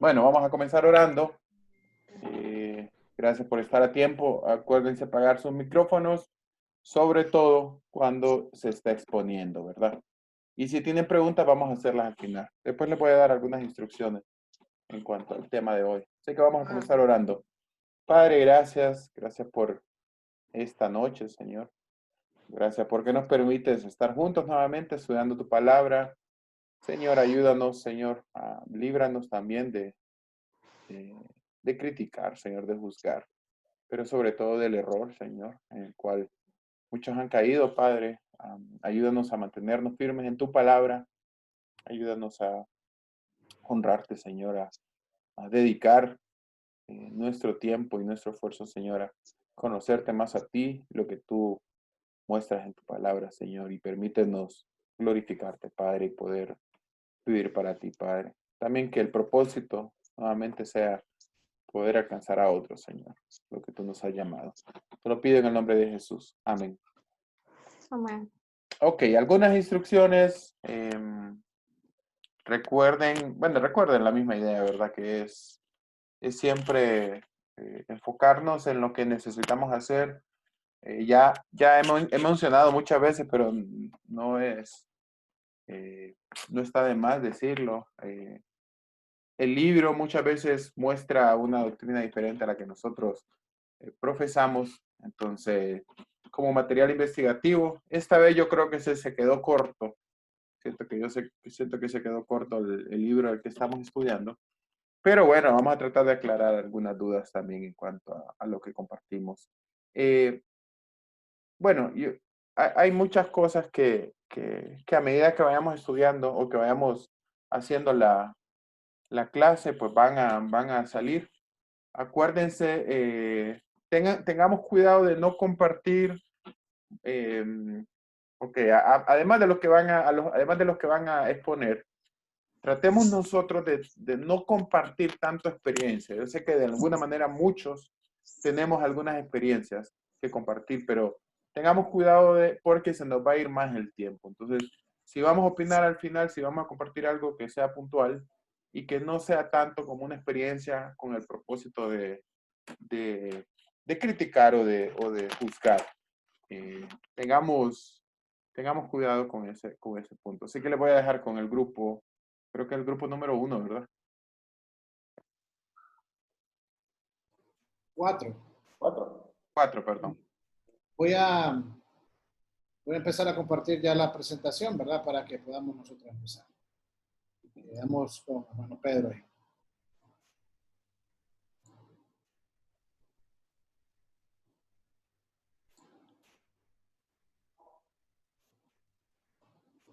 Bueno, vamos a comenzar orando. Gracias por estar a tiempo. Acuérdense apagar sus micrófonos, sobre todo cuando se está exponiendo, ¿verdad? Y si tienen preguntas, vamos a hacerlas al final. Después les voy a dar algunas instrucciones en cuanto al tema de hoy. Así que vamos a comenzar orando. Padre, gracias. Gracias por esta noche, Señor. Gracias porque nos permites estar juntos nuevamente estudiando tu palabra. Señor, ayúdanos, Señor, líbranos también de, de criticar, Señor, de juzgar, pero sobre todo del error, Señor, en el cual muchos han caído, Padre. Ayúdanos a mantenernos firmes en tu palabra. Ayúdanos a honrarte, Señor, a dedicar nuestro tiempo y nuestro esfuerzo, Señor, a conocerte más a ti, lo que tú muestras en tu palabra, Señor, y permítenos glorificarte, Padre, y poder vivir para ti, Padre. También que el propósito nuevamente sea poder alcanzar a otros, Señor, lo que tú nos has llamado. Te lo pido en el nombre de Jesús. Amén. Amén. Ok, algunas instrucciones. Recuerden la misma idea, ¿verdad? Que es siempre enfocarnos en lo que necesitamos hacer. Ya he mencionado muchas veces, pero no está de más decirlo. El libro muchas veces muestra una doctrina diferente a la que nosotros profesamos. Entonces, como material investigativo, esta vez yo creo que se quedó corto. Siento que se quedó corto el libro al que estamos estudiando. Pero bueno, vamos a tratar de aclarar algunas dudas también en cuanto a lo que compartimos. Eh, bueno, hay muchas cosas que a medida que vayamos estudiando o que vayamos haciendo la clase, pues van a salir. Acuérdense, tengamos cuidado de no compartir, eh, además de los que además de los que van a exponer, tratemos nosotros de no compartir tanto experiencia. Yo sé que de alguna manera muchos tenemos algunas experiencias que compartir, pero tengamos cuidado porque se nos va a ir más el tiempo. Entonces, si vamos a opinar al final, si vamos a compartir algo que sea puntual y que no sea tanto como una experiencia con el propósito de, de criticar o de juzgar. Eh, tengamos, tengamos cuidado con ese punto. Así que les voy a dejar con el grupo, creo que el grupo número 1, ¿verdad? 4. 4. 4, perdón. Voy a, voy a empezar a compartir ya la presentación, ¿verdad? Para que podamos nosotros empezar. Veamos con hermano Pedro ahí.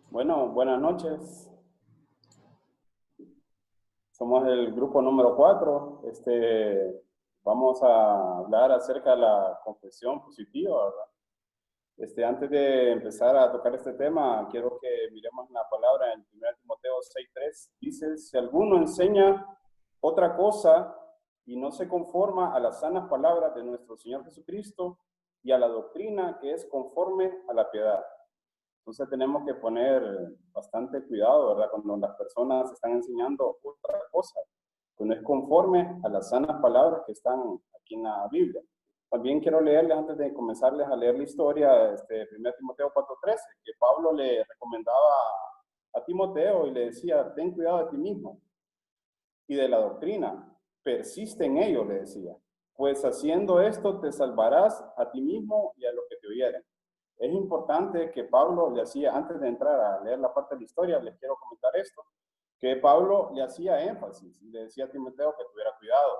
Bueno, buenas noches. Somos el grupo número 4. Vamos a hablar acerca de la confesión positiva, ¿verdad? Antes de empezar a tocar este tema, quiero que miremos la palabra en 1 Timoteo 6:3. Dice, si alguno enseña otra cosa y no se conforma a las sanas palabras de nuestro Señor Jesucristo y a la doctrina que es conforme a la piedad. Entonces tenemos que poner bastante cuidado, ¿verdad? Cuando las personas están enseñando otra cosa, que no es conforme a las sanas palabras que están aquí en la Biblia. También quiero leerles, antes de comenzarles a leer la historia, 1 Timoteo 4:13, que Pablo le recomendaba a Timoteo y le decía, ten cuidado de ti mismo y de la doctrina, persiste en ello, le decía, pues haciendo esto te salvarás a ti mismo y a los que te oyeren. Es importante que Pablo le hacía, antes de entrar a leer la parte de la historia, les quiero comentar esto, que Pablo le hacía énfasis y le decía a Timoteo que tuviera cuidado.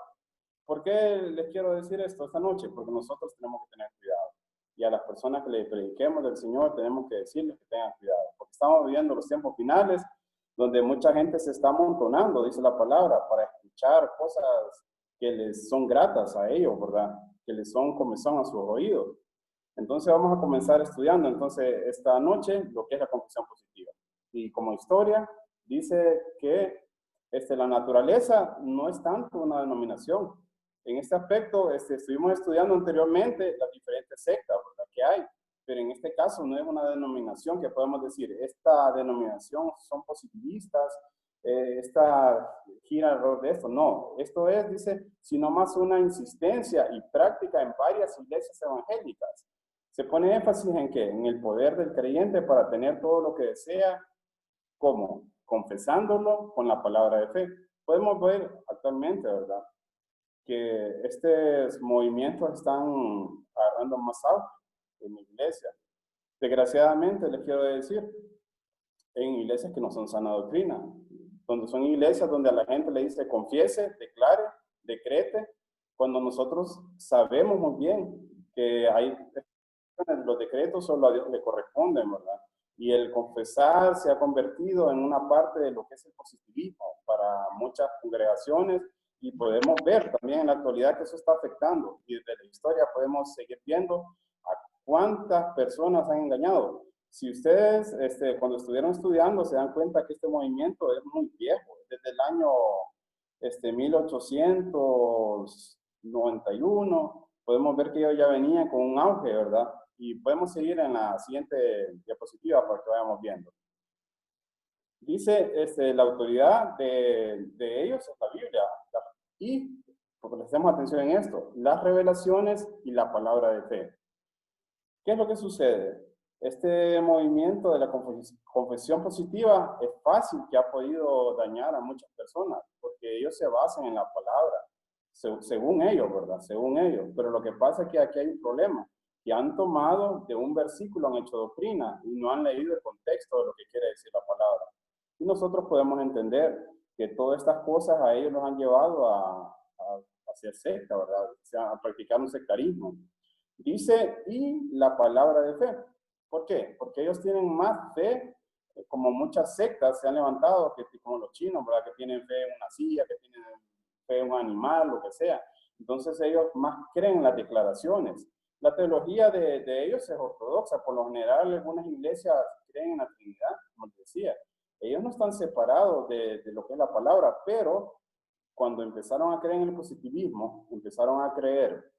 ¿Por qué les quiero decir esto esta noche? Porque nosotros tenemos que tener cuidado. Y a las personas que le prediquemos del Señor tenemos que decirles que tengan cuidado. Porque estamos viviendo los tiempos finales donde mucha gente se está amontonando, dice la palabra, para escuchar cosas que les son gratas a ellos, ¿verdad? Que les son comezón a sus oídos. Entonces vamos a comenzar estudiando entonces esta noche lo que es la confesión positiva. Y como historia, dice que la naturaleza no es tanto una denominación. En este aspecto, estuvimos estudiando anteriormente las diferentes sectas, ¿verdad? Que hay, pero en este caso no es una denominación que podemos decir, esta denominación son positivistas, esta gira alrededor de esto. No, esto es, dice, sino más una insistencia y práctica en varias iglesias evangélicas. Se pone énfasis en ¿qué? En el poder del creyente para tener todo lo que desea. ¿Cómo? Confesándolo con la palabra de fe. Podemos ver actualmente, ¿verdad?, que estos movimientos están agarrando más auge en la iglesia. Desgraciadamente, les quiero decir, en iglesias que no son sana doctrina, donde son iglesias donde a la gente le dice confiese, declare, decrete, cuando nosotros sabemos muy bien que hay los decretos solo a Dios le corresponden, ¿verdad? Y el confesar se ha convertido en una parte de lo que es el positivismo para muchas congregaciones, y podemos ver también en la actualidad que eso está afectando, y desde la historia podemos seguir viendo a cuántas personas han engañado. Si ustedes cuando estuvieron estudiando se dan cuenta que este movimiento es muy viejo, desde el año 1891, podemos ver que ellos ya venían con un auge, ¿verdad? Y podemos seguir en la siguiente diapositiva para que vayamos viendo. Dice la autoridad de ellos es la Biblia. Y, porque prestemos atención en esto, las revelaciones y la palabra de fe. ¿Qué es lo que sucede? Este movimiento de la confesión positiva es fácil que ha podido dañar a muchas personas, porque ellos se basan en la palabra, según ellos, ¿verdad? Según ellos. Pero lo que pasa es que aquí hay un problema, que han tomado de un versículo, han hecho doctrina y no han leído el contexto de lo que quiere decir la palabra. Y nosotros podemos entender que todas estas cosas a ellos los han llevado a hacer secta, ¿verdad? O sea, a practicar un sectarismo. Dice, y la palabra de fe. ¿Por qué? Porque ellos tienen más fe, como muchas sectas se han levantado, que, como los chinos, ¿verdad? Que tienen fe en una silla, que tienen fe en un animal, lo que sea. Entonces ellos más creen en las declaraciones. La teología de ellos es ortodoxa. Por lo general, algunas iglesias creen en la Trinidad, como les decía. Ellos no están separados de lo que es la palabra, pero cuando empezaron a creer en el positivismo, empezaron a creer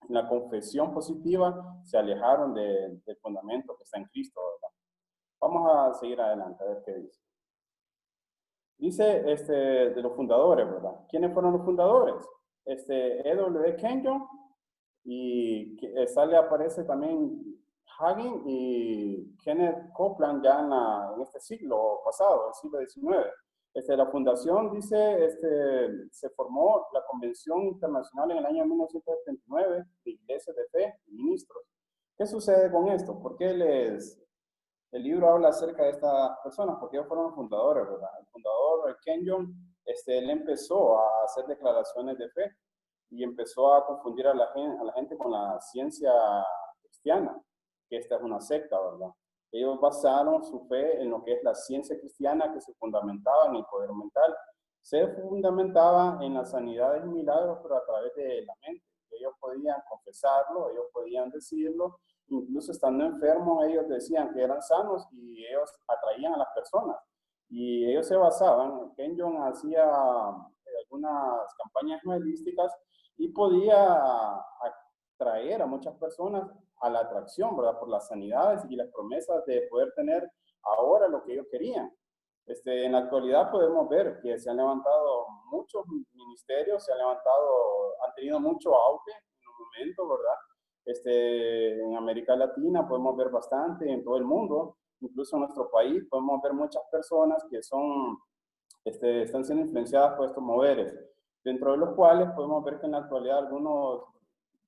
en la confesión positiva, se alejaron del fundamento que está en Cristo, ¿verdad? Vamos a seguir adelante, a ver qué dice. Dice de los fundadores, ¿verdad? ¿Quiénes fueron los fundadores? E.W. Kenyon, y aparece también Hagin y Kenneth Copeland ya en este siglo pasado, el siglo XIX. La fundación, dice, se formó la Convención Internacional en el año 1979 de Iglesias de Fe y Ministros. ¿Qué sucede con esto? ¿Por qué el libro habla acerca de estas personas? Porque ellos fueron los fundadores, ¿verdad? El fundador, Kenyon, él empezó a hacer declaraciones de fe y empezó a confundir a la gente con la ciencia cristiana, que esta es una secta, ¿verdad? Ellos basaron su fe en lo que es la ciencia cristiana, que se fundamentaba en el poder mental. Se fundamentaba en las sanidades y milagros, pero a través de la mente. Ellos podían confesarlo, ellos podían decirlo, incluso estando enfermos, ellos decían que eran sanos y ellos atraían a las personas. Y ellos se basaban, Kenyon hacía algunas campañas evangelísticas y podía atraer a muchas personas a la atracción, ¿verdad? Por las sanidades y las promesas de poder tener ahora lo que ellos querían. En la actualidad podemos ver que se han levantado muchos ministerios, han tenido mucho auge en un momento, ¿verdad? En América Latina podemos ver bastante, en todo el mundo, incluso en nuestro país podemos ver muchas personas que están siendo influenciadas por estos moveres, dentro de los cuales podemos ver que en la actualidad algunos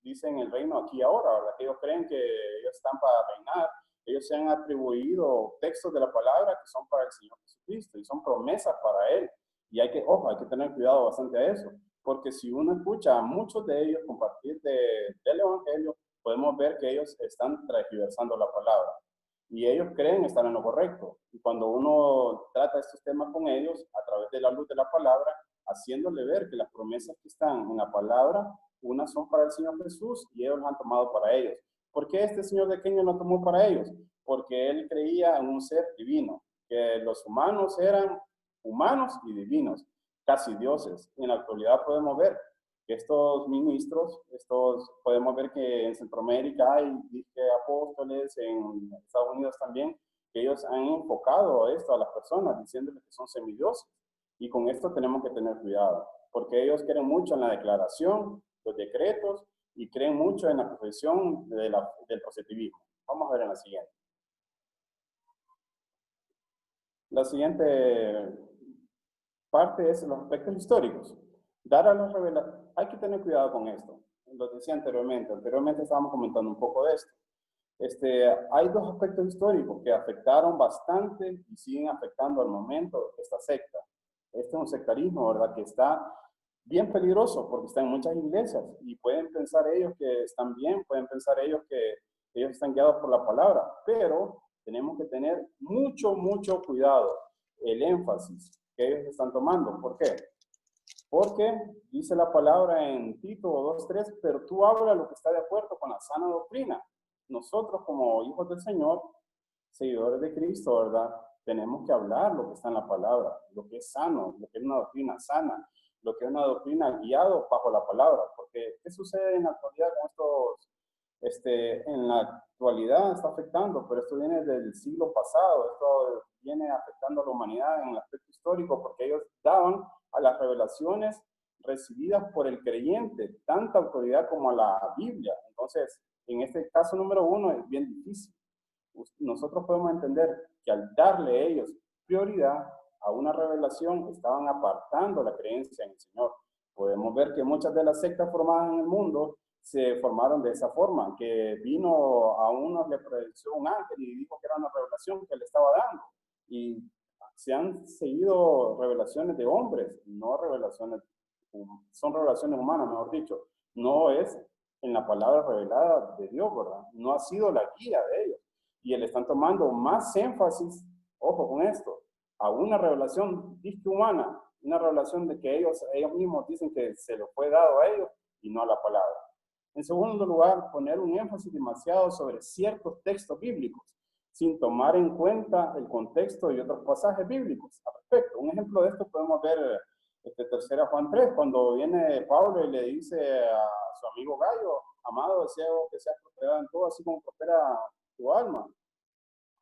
dicen el reino aquí y ahora, ¿verdad? Que ellos creen que ellos están para reinar. Ellos se han atribuido textos de la palabra que son para el Señor Jesucristo y son promesas para Él. Y hay que tener cuidado bastante a eso, porque si uno escucha a muchos de ellos compartir del Evangelio, podemos ver que ellos están transversando la palabra. Y ellos creen estar en lo correcto. Y cuando uno trata estos temas con ellos, a través de la luz de la palabra, haciéndole ver que las promesas que están en la palabra, unas son para el Señor Jesús y ellos las han tomado para ellos. ¿Por qué este señor de Kenyon lo tomó para ellos? Porque él creía en un ser divino, que los humanos eran humanos y divinos, casi dioses. Y en la actualidad podemos ver que estos ministros, podemos ver que en Centroamérica hay apóstoles, en Estados Unidos también, que ellos han enfocado esto a las personas, diciéndoles que son semidioses. Y con esto tenemos que tener cuidado, porque ellos creen mucho en la declaración, los decretos, y creen mucho en la profesión del positivismo. Vamos a ver en la siguiente. La siguiente parte es los aspectos históricos. Dar a las revelaciones, hay que tener cuidado con esto. Lo decía anteriormente estábamos comentando un poco de esto. Hay dos aspectos históricos que afectaron bastante y siguen afectando al momento esta secta. Este es un sectarismo, ¿verdad? Que está bien peligroso porque está en muchas iglesias y pueden pensar ellos que están bien, pueden pensar ellos que ellos están guiados por la palabra, pero tenemos que tener mucho, mucho cuidado, el énfasis que ellos están tomando. ¿Por qué? Porque dice la palabra en Tito 2:3, pero tú habla lo que está de acuerdo con la sana doctrina. Nosotros como hijos del Señor, seguidores de Cristo, ¿verdad? Tenemos que hablar lo que está en la palabra, lo que es sano, lo que es una doctrina sana, lo que es una doctrina guiado bajo la palabra. Porque, ¿qué sucede en la actualidad con estos? En la actualidad está afectando, pero esto viene del siglo pasado, esto viene afectando a la humanidad en el aspecto histórico, porque ellos daban a las revelaciones recibidas por el creyente tanta autoridad como a la Biblia. Entonces, en este caso número 1 es bien difícil. Nosotros podemos entender que al darle a ellos prioridad a una revelación, estaban apartando la creencia en el Señor. Podemos ver que muchas de las sectas formadas en el mundo se formaron de esa forma, que vino a uno, le predijo un ángel y dijo que era una revelación que le estaba dando. Y se han seguido revelaciones de hombres, no revelaciones, son revelaciones humanas, mejor dicho. No es en la palabra revelada de Dios, ¿verdad? No ha sido la guía de ellos. Y le están tomando más énfasis, ojo con esto, a una revelación disque humana, una revelación de que ellos mismos dicen que se lo fue dado a ellos y no a la palabra. En segundo lugar, poner un énfasis demasiado sobre ciertos textos bíblicos, sin tomar en cuenta el contexto y otros pasajes bíblicos al respecto. Un ejemplo de esto podemos ver tercera Juan 3, cuando viene Pablo y le dice a su amigo Gallo, amado, deseo que seas prosperado en todo, así como prospera tu alma.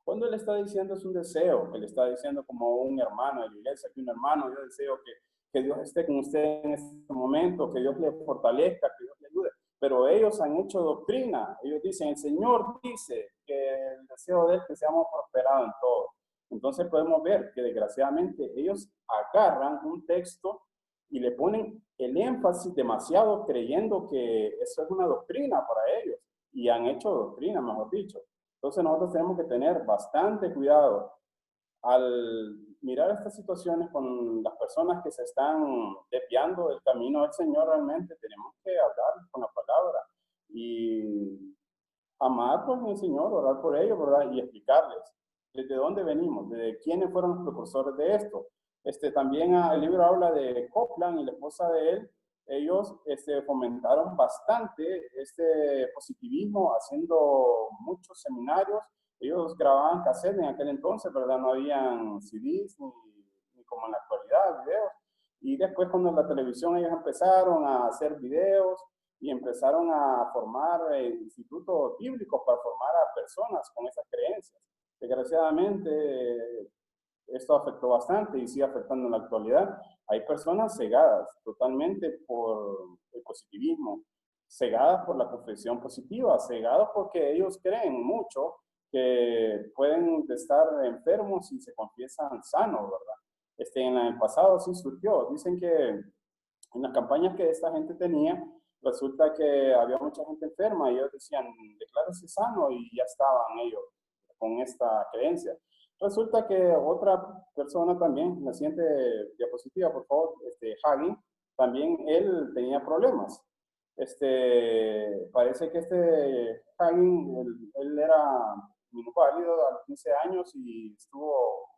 Cuando él está diciendo es un deseo, él está diciendo como un hermano de la iglesia, que un hermano, yo deseo que Dios esté con usted en este momento, que Dios le fortalezca, que Dios le ayude. Pero ellos han hecho doctrina, ellos dicen, el Señor dice que el deseo de él que seamos prosperados en todo. Entonces podemos ver que desgraciadamente ellos agarran un texto y le ponen el énfasis demasiado creyendo que eso es una doctrina para ellos. Y han hecho doctrina, mejor dicho. Entonces nosotros tenemos que tener bastante cuidado al mirar estas situaciones con las personas que se están desviando del camino del Señor. Realmente tenemos que hablar con la palabra y amarlos en el Señor, orar por ellos, ¿verdad? Y explicarles desde dónde venimos, desde quiénes fueron los precursores de esto. También el libro habla de Copeland y la esposa de él. Ellos fomentaron bastante este positivismo haciendo muchos seminarios. Ellos grababan cassette en aquel entonces, ¿verdad? No habían CDs ni como en la actualidad, videos. Y después cuando en la televisión ellos empezaron a hacer videos y empezaron a formar institutos bíblicos para formar a personas con esas creencias. Desgraciadamente, esto afectó bastante y sigue afectando en la actualidad. Hay personas cegadas totalmente por el positivismo, cegadas por la confesión positiva, cegados porque ellos creen mucho que pueden estar enfermos y se confiesan sanos, ¿verdad? En el pasado sí surgió. Dicen que en las campañas que esta gente tenía, resulta que había mucha gente enferma y ellos decían, declárese sano, y ya estaban ellos con esta creencia. Resulta que otra persona también, la siguiente diapositiva, por favor, Hagin, también él tenía problemas. Parece que Hagin, él era minusválido a los 15 años y estuvo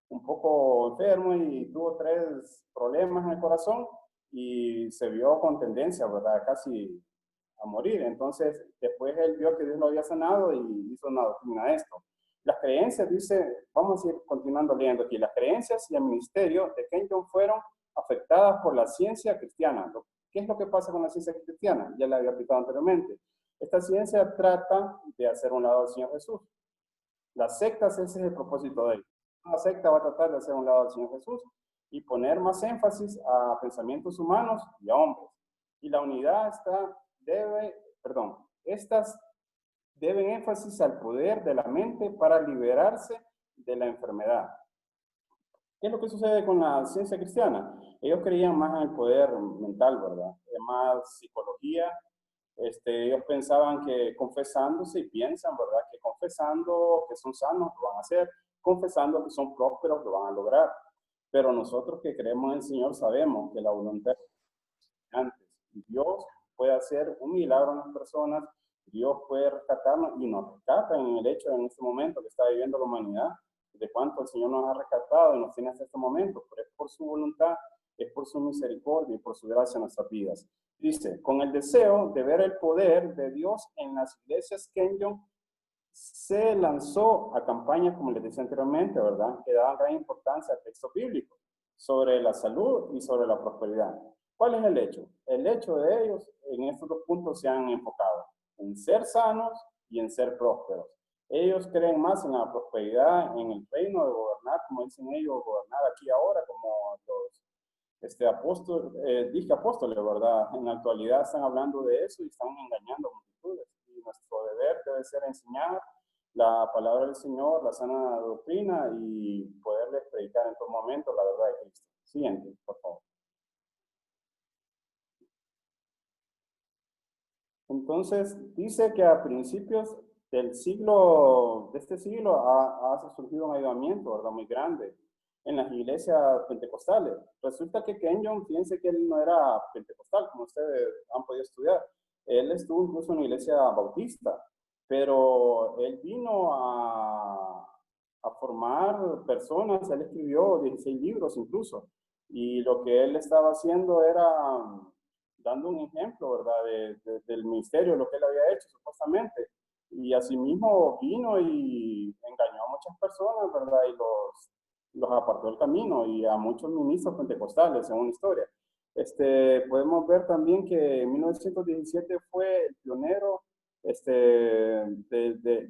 un poco enfermo y tuvo 3 problemas en el corazón y se vio con tendencia, ¿verdad? Casi a morir. Entonces, después él vio que Dios lo había sanado y hizo una doctrina de esto. Las creencias, dice, vamos a ir continuando leyendo aquí, las creencias y el ministerio de Kenyon fueron afectadas por la ciencia cristiana. ¿Qué es lo que pasa con la ciencia cristiana? Ya la había aplicado anteriormente. Esta ciencia trata de hacer un lado al Señor Jesús. Las sectas, ese es el propósito de ellos. Una secta va a tratar de hacer un lado al Señor Jesús. y poner más énfasis a pensamientos humanos y a hombres. Y la unidad estas deben énfasis al poder de la mente para liberarse de la enfermedad. ¿Qué es lo que sucede con la ciencia cristiana? Ellos creían más en el poder mental, ¿verdad? Más psicología. Ellos pensaban que confesándose, y piensan, ¿verdad? Que confesando que son sanos lo van a hacer, confesando que son prósperos lo van a lograr. Pero nosotros que creemos en el Señor sabemos que la voluntad es antes. Y Dios puede hacer un milagro en las personas, Dios puede rescatarnos y nos rescata en el hecho en este momento que está viviendo la humanidad, de cuánto el Señor nos ha rescatado y nos tiene hasta este momento, pero es por su voluntad, es por su misericordia y por su gracia en nuestras vidas. Dice, con el deseo de ver el poder de Dios en las iglesias, Kenyon se lanzó a campañas, como les decía anteriormente, ¿verdad?, que daban gran importancia al texto bíblico sobre la salud y sobre la prosperidad. ¿Cuál es el hecho? El hecho de ellos en estos dos puntos se han enfocado en ser sanos y en ser prósperos. Ellos creen más en la prosperidad, en el reino de gobernar, como dicen ellos, gobernar aquí ahora, como los apóstoles, ¿verdad? En la actualidad están hablando de eso y están engañando a multitudes. Y nuestro deber debe ser enseñar la palabra del Señor, la sana doctrina y poderles predicar en todo momento la verdad de Cristo. Siguiente, por favor. Entonces, dice que a principios de este siglo ha surgido un avivamiento, ¿verdad?, muy grande en las iglesias pentecostales. Resulta que Kenyon, fíjense que él no era pentecostal, como ustedes han podido estudiar. Él estuvo incluso en una iglesia bautista, pero él vino a formar personas. Él escribió 16 libros incluso, y lo que él estaba haciendo era dando un ejemplo, ¿verdad?, del ministerio, lo que él había hecho supuestamente. Y asimismo vino y engañó a muchas personas, ¿verdad?, y los apartó del camino, y a muchos ministros pentecostales, en una historia. Podemos ver también que en 1917 fue el pionero,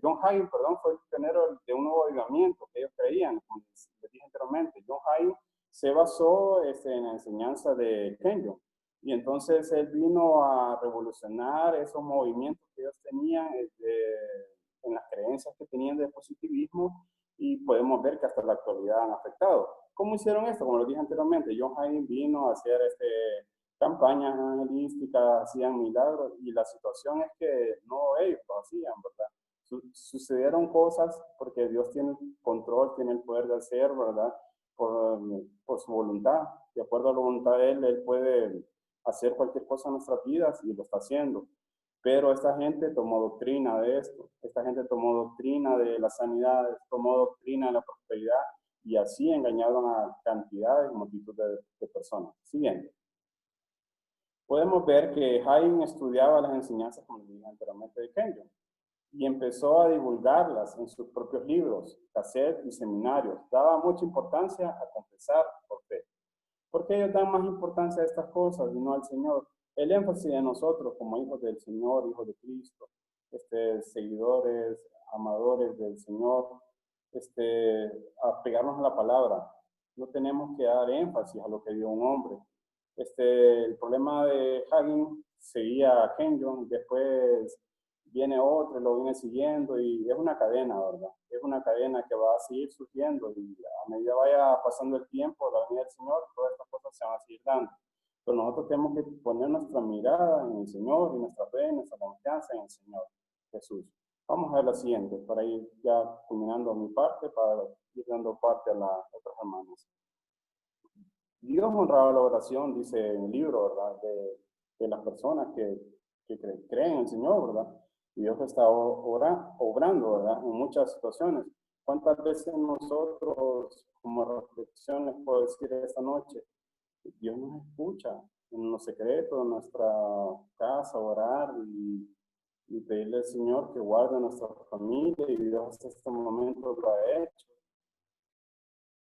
John Hagin, perdón, fue el pionero de un nuevo avivamiento que ellos creían, como les dije anteriormente. John Hagin se basó en la enseñanza de Kenyon. Y entonces él vino a revolucionar esos movimientos que ellos tenían en las creencias que tenían de positivismo, y podemos ver que hasta la actualidad han afectado. ¿Cómo hicieron esto? Como lo dije anteriormente, John Hagin vino a hacer campañas evangelísticas, hacían milagros, y la situación es que no ellos lo hacían, ¿verdad? Sucedieron cosas porque Dios tiene el control, tiene el poder de hacer, ¿verdad? Por su voluntad. De acuerdo a la voluntad de Él puede hacer cualquier cosa en nuestras vidas y lo está haciendo. Pero esta gente tomó doctrina de esto, esta gente tomó doctrina de la sanidad, tomó doctrina de la prosperidad, y así engañaron a cantidades y multitud de personas. Siguiente. Podemos ver que Hagin estudiaba las enseñanzas, como dije anteriormente, de Kenyon, y empezó a divulgarlas en sus propios libros, cassettes y seminarios. Daba mucha importancia a confesar por fe. ¿Por qué ellos dan más importancia a estas cosas y no al Señor? El énfasis de nosotros como hijos del Señor, hijos de Cristo, seguidores, amadores del Señor, apegarnos a la palabra. No tenemos que dar énfasis a lo que dio un hombre. El problema de Hagin seguía a Kenyon, después viene otro, lo viene siguiendo, y es una cadena, ¿verdad? Es una cadena que va a seguir surgiendo, y a medida vaya pasando el tiempo, la venida del Señor, todas estas cosas se van a seguir dando. Pero nosotros tenemos que poner nuestra mirada en el Señor y nuestra fe, nuestra confianza en el Señor Jesús. Vamos a ver la siguiente, para ir ya culminando mi parte, para ir dando parte a las otras hermanas. Dios honraba la oración, dice en el libro, ¿verdad?, de las personas que creen en el Señor, ¿verdad? Y Dios está obrando, ¿verdad?, en muchas situaciones. ¿Cuántas veces nosotros, como reflexión, les puedo decir esta noche, Dios nos escucha en los secretos de nuestra casa, orar y pedirle al Señor que guarde nuestra familia, y Dios hasta este momento lo ha hecho.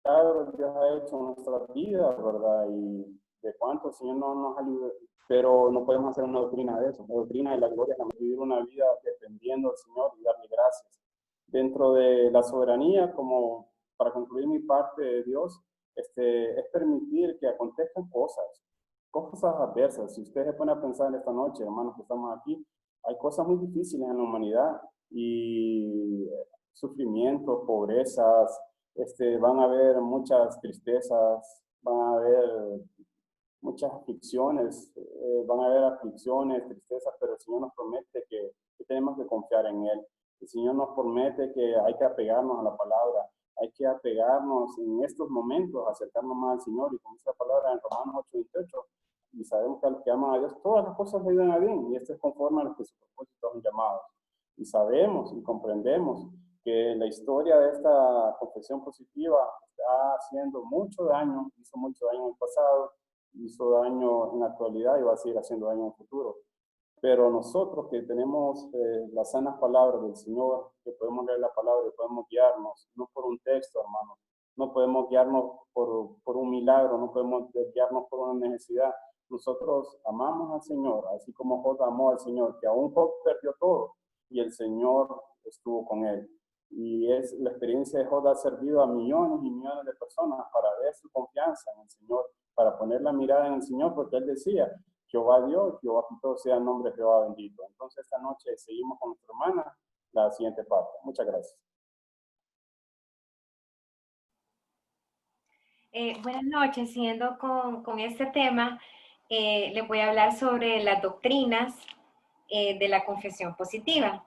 Claro, Dios ha hecho en nuestras vidas, ¿verdad? Y de cuánto el Señor no nos ayuda, pero no podemos hacer una doctrina de eso. La doctrina de la gloria es vivir una vida dependiendo del Señor y darle gracias. Dentro de la soberanía, como para concluir mi parte de Dios, es permitir que acontezcan cosas adversas. Si usted se pone a pensar esta noche, hermanos que estamos aquí, hay cosas muy difíciles en la humanidad y sufrimientos, pobrezas, van a haber muchas tristezas, van a haber muchas aflicciones, tristezas, pero el Señor nos promete que tenemos que confiar en Él. El Señor nos promete que hay que apegarnos a la palabra, hay que apegarnos en estos momentos, acercarnos más al Señor, y con esta palabra en Romanos 8:28, y sabemos que a los que aman a Dios, todas las cosas le ayudan a bien, y esto es conforme a los que sus propósitos son llamados. Y sabemos y comprendemos que la historia de esta confesión positiva está haciendo mucho daño, hizo mucho daño en el pasado, hizo daño en la actualidad y va a seguir haciendo daño en el futuro. Pero nosotros que tenemos las sanas palabras del Señor, que podemos leer la palabra y podemos guiarnos, no por un texto, hermano, no podemos guiarnos por un milagro, no podemos guiarnos por una necesidad. Nosotros amamos al Señor, así como Job amó al Señor, que aún Job perdió todo y el Señor estuvo con él. Y la experiencia de Job ha servido a millones y millones de personas para ver su confianza en el Señor, para poner la mirada en el Señor, porque él decía, Jehová dio, Jehová quitó, sea el nombre de Jehová bendito. Entonces esta noche seguimos con nuestra hermana, la siguiente parte. Muchas gracias. Buenas noches, siguiendo con este tema, les voy a hablar sobre las doctrinas de la confesión positiva.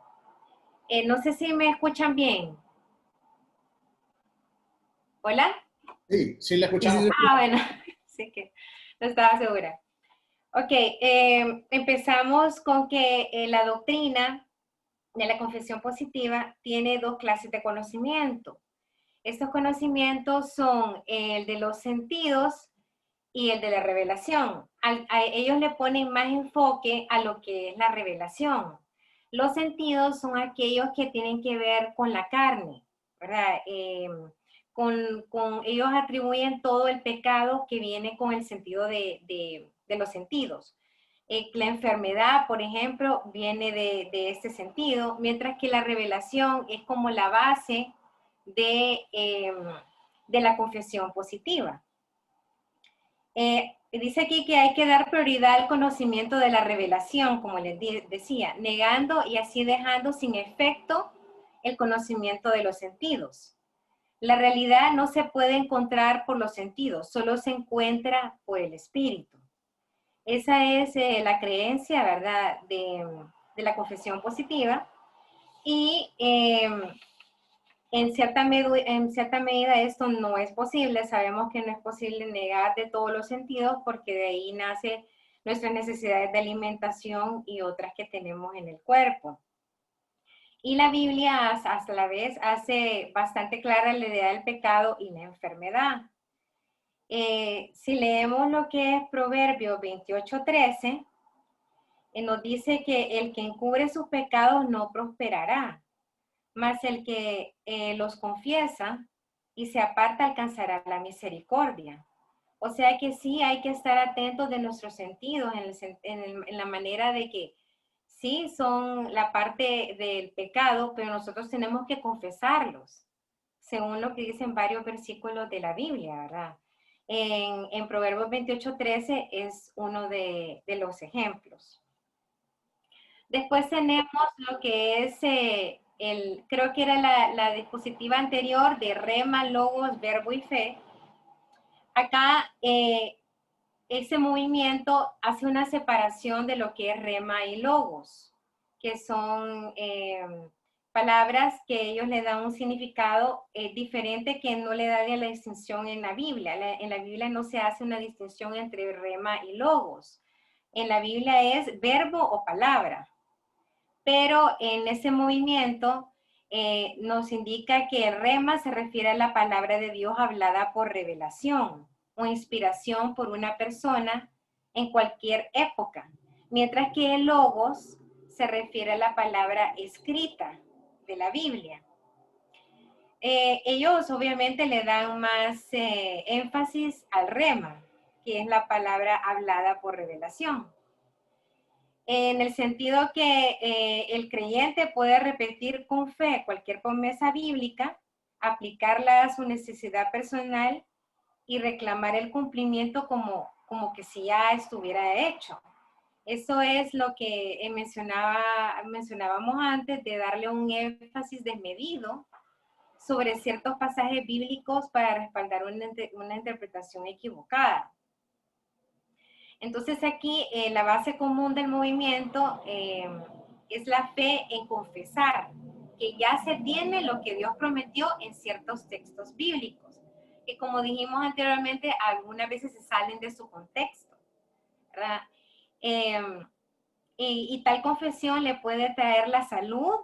No sé si me escuchan bien. ¿Hola? Sí, sí le escuchamos. Bueno, sí que no estaba segura. Ok, empezamos con que la doctrina de la confesión positiva tiene dos clases de conocimiento. Estos conocimientos son el de los sentidos y el de la revelación. Ellos le ponen más enfoque a lo que es la revelación. Los sentidos son aquellos que tienen que ver con la carne, ¿verdad? Ellos atribuyen todo el pecado que viene con el sentido de los sentidos. La enfermedad, por ejemplo, viene de este sentido, mientras que la revelación es como la base de la confesión positiva. Dice aquí que hay que dar prioridad al conocimiento de la revelación, como les decía, negando y así dejando sin efecto el conocimiento de los sentidos. La realidad no se puede encontrar por los sentidos, solo se encuentra por el espíritu. Esa es la creencia, ¿verdad?, de la confesión positiva. Y en cierta medida esto no es posible. Sabemos que no es posible negar de todos los sentidos porque de ahí nace nuestras necesidades de alimentación y otras que tenemos en el cuerpo. Y la Biblia a la vez hace bastante clara la idea del pecado y la enfermedad. Si leemos lo que es Proverbios 28:13, nos dice que el que encubre sus pecados no prosperará, mas el que los confiesa y se aparta alcanzará la misericordia. O sea que sí hay que estar atentos de nuestros sentidos en la manera de que sí son la parte del pecado, pero nosotros tenemos que confesarlos, según lo que dicen varios versículos de la Biblia, ¿verdad? En Proverbios 28:13 es uno de los ejemplos. Después tenemos lo que es, creo que era la diapositiva anterior de rema, logos, verbo y fe. Acá ese movimiento hace una separación de lo que es rema y logos, que son palabras que ellos le dan un significado diferente que no le da de la distinción en la Biblia. En la Biblia no se hace una distinción entre rema y logos. En la Biblia es verbo o palabra. Pero en ese movimiento nos indica que el rema se refiere a la palabra de Dios hablada por revelación o inspiración por una persona en cualquier época, mientras que el logos se refiere a la palabra escrita de la Biblia. Ellos obviamente le dan más énfasis al rema, que es la palabra hablada por revelación. En el sentido que el creyente puede repetir con fe cualquier promesa bíblica, aplicarla a su necesidad personal y reclamar el cumplimiento como que si ya estuviera hecho. Eso es lo que mencionábamos antes, de darle un énfasis desmedido sobre ciertos pasajes bíblicos para respaldar una interpretación equivocada. Entonces aquí la base común del movimiento es la fe en confesar que ya se tiene lo que Dios prometió en ciertos textos bíblicos, que como dijimos anteriormente, algunas veces se salen de su contexto, ¿verdad? Y tal confesión le puede traer la salud,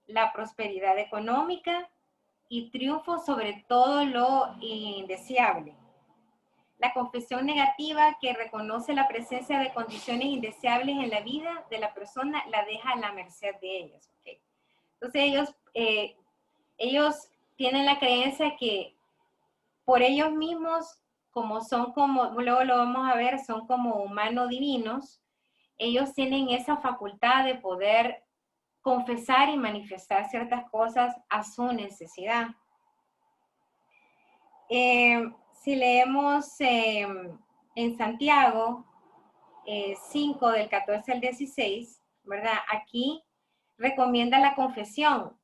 la prosperidad económica y triunfo sobre todo lo indeseable. La confesión negativa, que reconoce la presencia de condiciones indeseables en la vida de la persona, la deja a la merced de ellos. ¿Okay? Entonces ellos tienen la creencia que por ellos mismos, luego lo vamos a ver, son como humanos divinos, ellos tienen esa facultad de poder confesar y manifestar ciertas cosas a su necesidad. Si leemos en Santiago 5 del 14 al 16, ¿verdad? Aquí recomienda la confesión.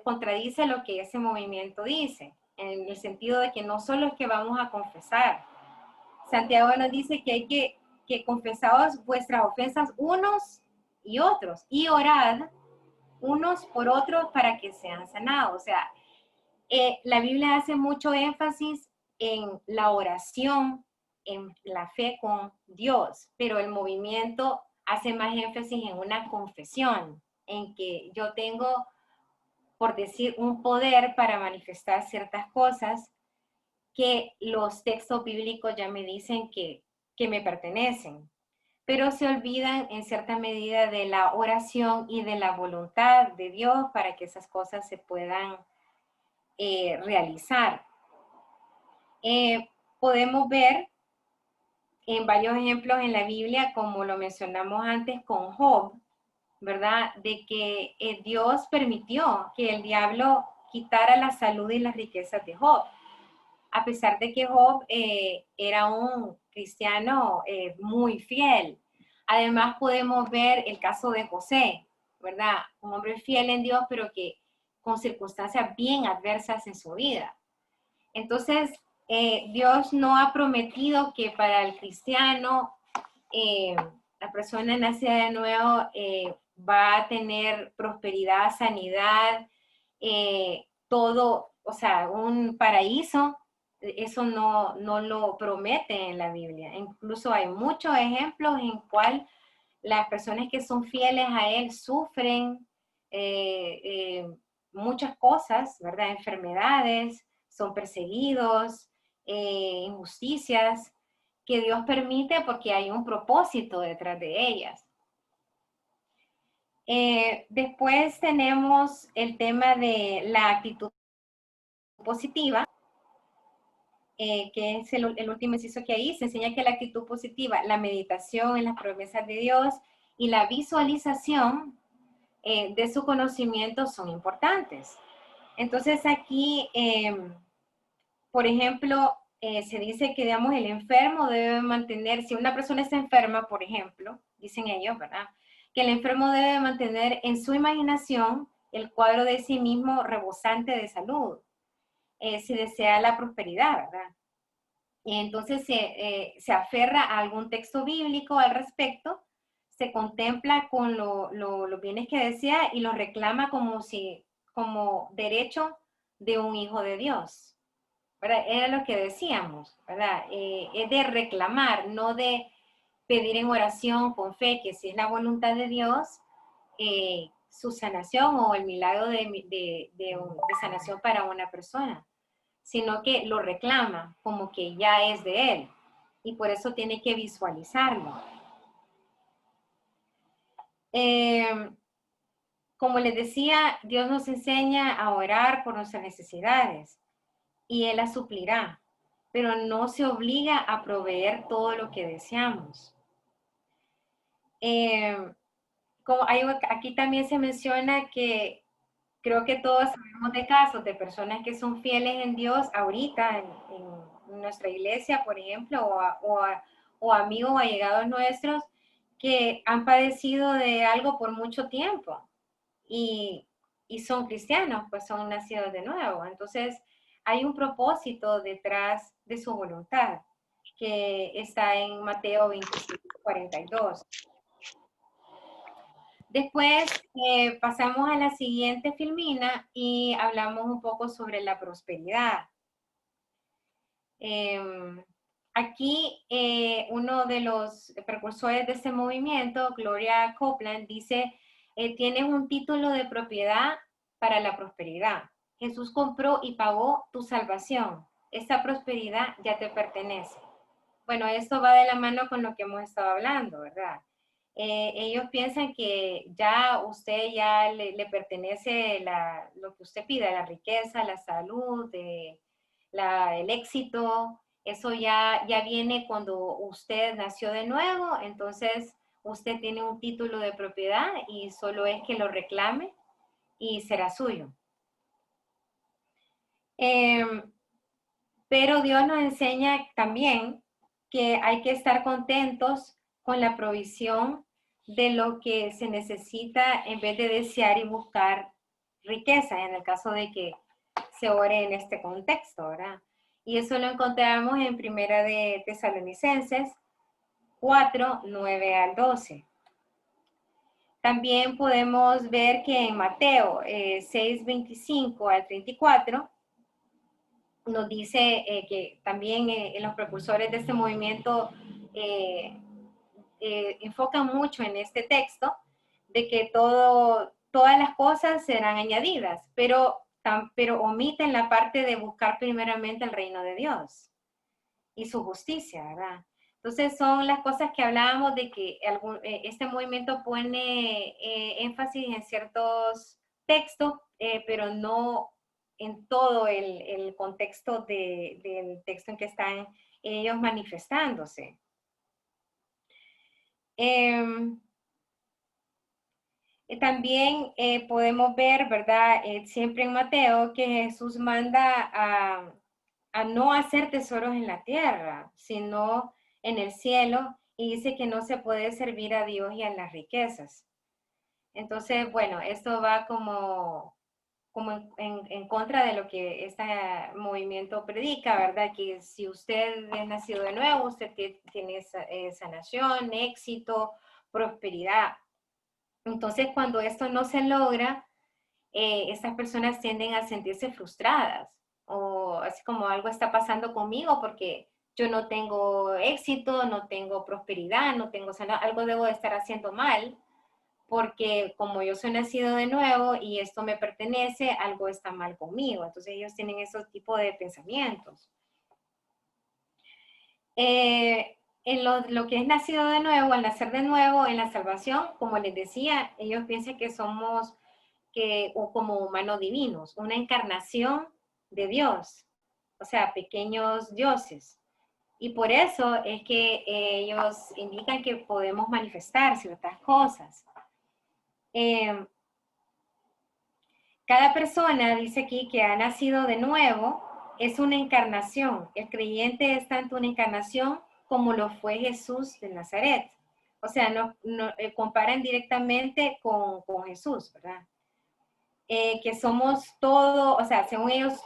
Contradice lo que ese movimiento dice, en el sentido de que no solo es que vamos a confesar. Santiago nos dice que hay que confesaos vuestras ofensas unos y otros, y orad unos por otros para que sean sanados. O sea, la Biblia hace mucho énfasis en la oración, en la fe con Dios, pero el movimiento hace más énfasis en una confesión, en que yo tengo, por decir, un poder para manifestar ciertas cosas que los textos bíblicos ya me dicen que me pertenecen, pero se olvidan en cierta medida de la oración y de la voluntad de Dios para que esas cosas se puedan realizar. Podemos ver en varios ejemplos en la Biblia, como lo mencionamos antes con Job, ¿verdad? De que Dios permitió que el diablo quitara la salud y las riquezas de Job, a pesar de que Job era un cristiano muy fiel. Además podemos ver el caso de José, ¿verdad? Un hombre fiel en Dios, pero que con circunstancias bien adversas en su vida. Entonces, Dios no ha prometido que para el cristiano, la persona nacida de nuevo va a tener prosperidad, sanidad, todo, o sea, un paraíso. Eso no lo promete en la Biblia. Incluso hay muchos ejemplos en cual las personas que son fieles a Él sufren muchas cosas, ¿verdad? Enfermedades, son perseguidos, injusticias, que Dios permite porque hay un propósito detrás de ellas. Después tenemos el tema de la actitud positiva, que es el último inciso que ahí se enseña que la actitud positiva, la meditación en las promesas de Dios y la visualización de su conocimiento son importantes. Entonces aquí, por ejemplo, se dice que, digamos, el enfermo debe mantener, si una persona está enferma, por ejemplo, dicen ellos, ¿verdad? Que el enfermo debe mantener en su imaginación el cuadro de sí mismo rebosante de salud, si desea la prosperidad, ¿verdad? Y entonces se aferra a algún texto bíblico al respecto, se contempla con los bienes que desea y los reclama como derecho de un hijo de Dios, ¿verdad? Era lo que decíamos, ¿verdad? Es de reclamar, no de pedir en oración con fe que si es la voluntad de Dios, su sanación o el milagro de sanación para una persona, sino que lo reclama como que ya es de Él y por eso tiene que visualizarlo. Como les decía, Dios nos enseña a orar por nuestras necesidades y Él las suplirá, pero no se obliga a proveer todo lo que deseamos. Aquí también se menciona que creo que todos sabemos de casos de personas que son fieles en Dios ahorita en nuestra iglesia, por ejemplo, o amigos o allegados nuestros que han padecido de algo por mucho tiempo y son cristianos, pues son nacidos de nuevo. Entonces, hay un propósito detrás de su voluntad que está en Mateo 25:42. Después pasamos a la siguiente filmina y hablamos un poco sobre la prosperidad. Aquí uno de los precursores de este movimiento, Gloria Copeland, dice, tienes un título de propiedad para la prosperidad. Jesús compró y pagó tu salvación. Esta prosperidad ya te pertenece. Bueno, esto va de la mano con lo que hemos estado hablando, ¿verdad? Ellos piensan que ya usted ya le pertenece lo que usted pida, la riqueza, la salud, el éxito. Eso ya viene cuando usted nació de nuevo, entonces usted tiene un título de propiedad y solo es que lo reclame y será suyo. Pero Dios nos enseña también que hay que estar contentos con la provisión de lo que se necesita en vez de desear y buscar riqueza, en el caso de que se ore en este contexto, ¿verdad? Y eso lo encontramos en Primera de Tesalonicenses 4, 9 al 12. También podemos ver que en Mateo 6, 25 al 34, nos dice que también los precursores de este movimiento enfocan mucho en este texto de que todas las cosas serán añadidas, pero omiten la parte de buscar primeramente el reino de Dios y su justicia, ¿verdad? Entonces son las cosas que hablábamos de que este movimiento pone énfasis en ciertos textos, pero no en todo el contexto del texto en que están ellos manifestándose. También podemos ver, ¿verdad? Siempre en Mateo que Jesús manda a no hacer tesoros en la tierra, sino en el cielo, y dice que no se puede servir a Dios y a las riquezas. Entonces, bueno, esto va como en contra de lo que este movimiento predica, ¿verdad? Que si usted es nacido de nuevo, usted tiene sanación, éxito, prosperidad. Entonces, cuando esto no se logra, estas personas tienden a sentirse frustradas o así como algo está pasando conmigo porque yo no tengo éxito, no tengo prosperidad, no tengo algo debo de estar haciendo mal porque como yo soy nacido de nuevo y esto me pertenece, algo está mal conmigo. Entonces ellos tienen esos tipos de pensamientos. En lo que es nacido de nuevo, al nacer de nuevo, en la salvación, como les decía, ellos piensan que somos o como humanos divinos, una encarnación de Dios, o sea, pequeños dioses. Y por eso es que ellos indican que podemos manifestar ciertas cosas. Cada persona, dice aquí, que ha nacido de nuevo, es una encarnación. El creyente es tanto una encarnación como lo fue Jesús de Nazaret. O sea, comparan directamente con Jesús, ¿verdad? Que somos todo, o sea, según ellos,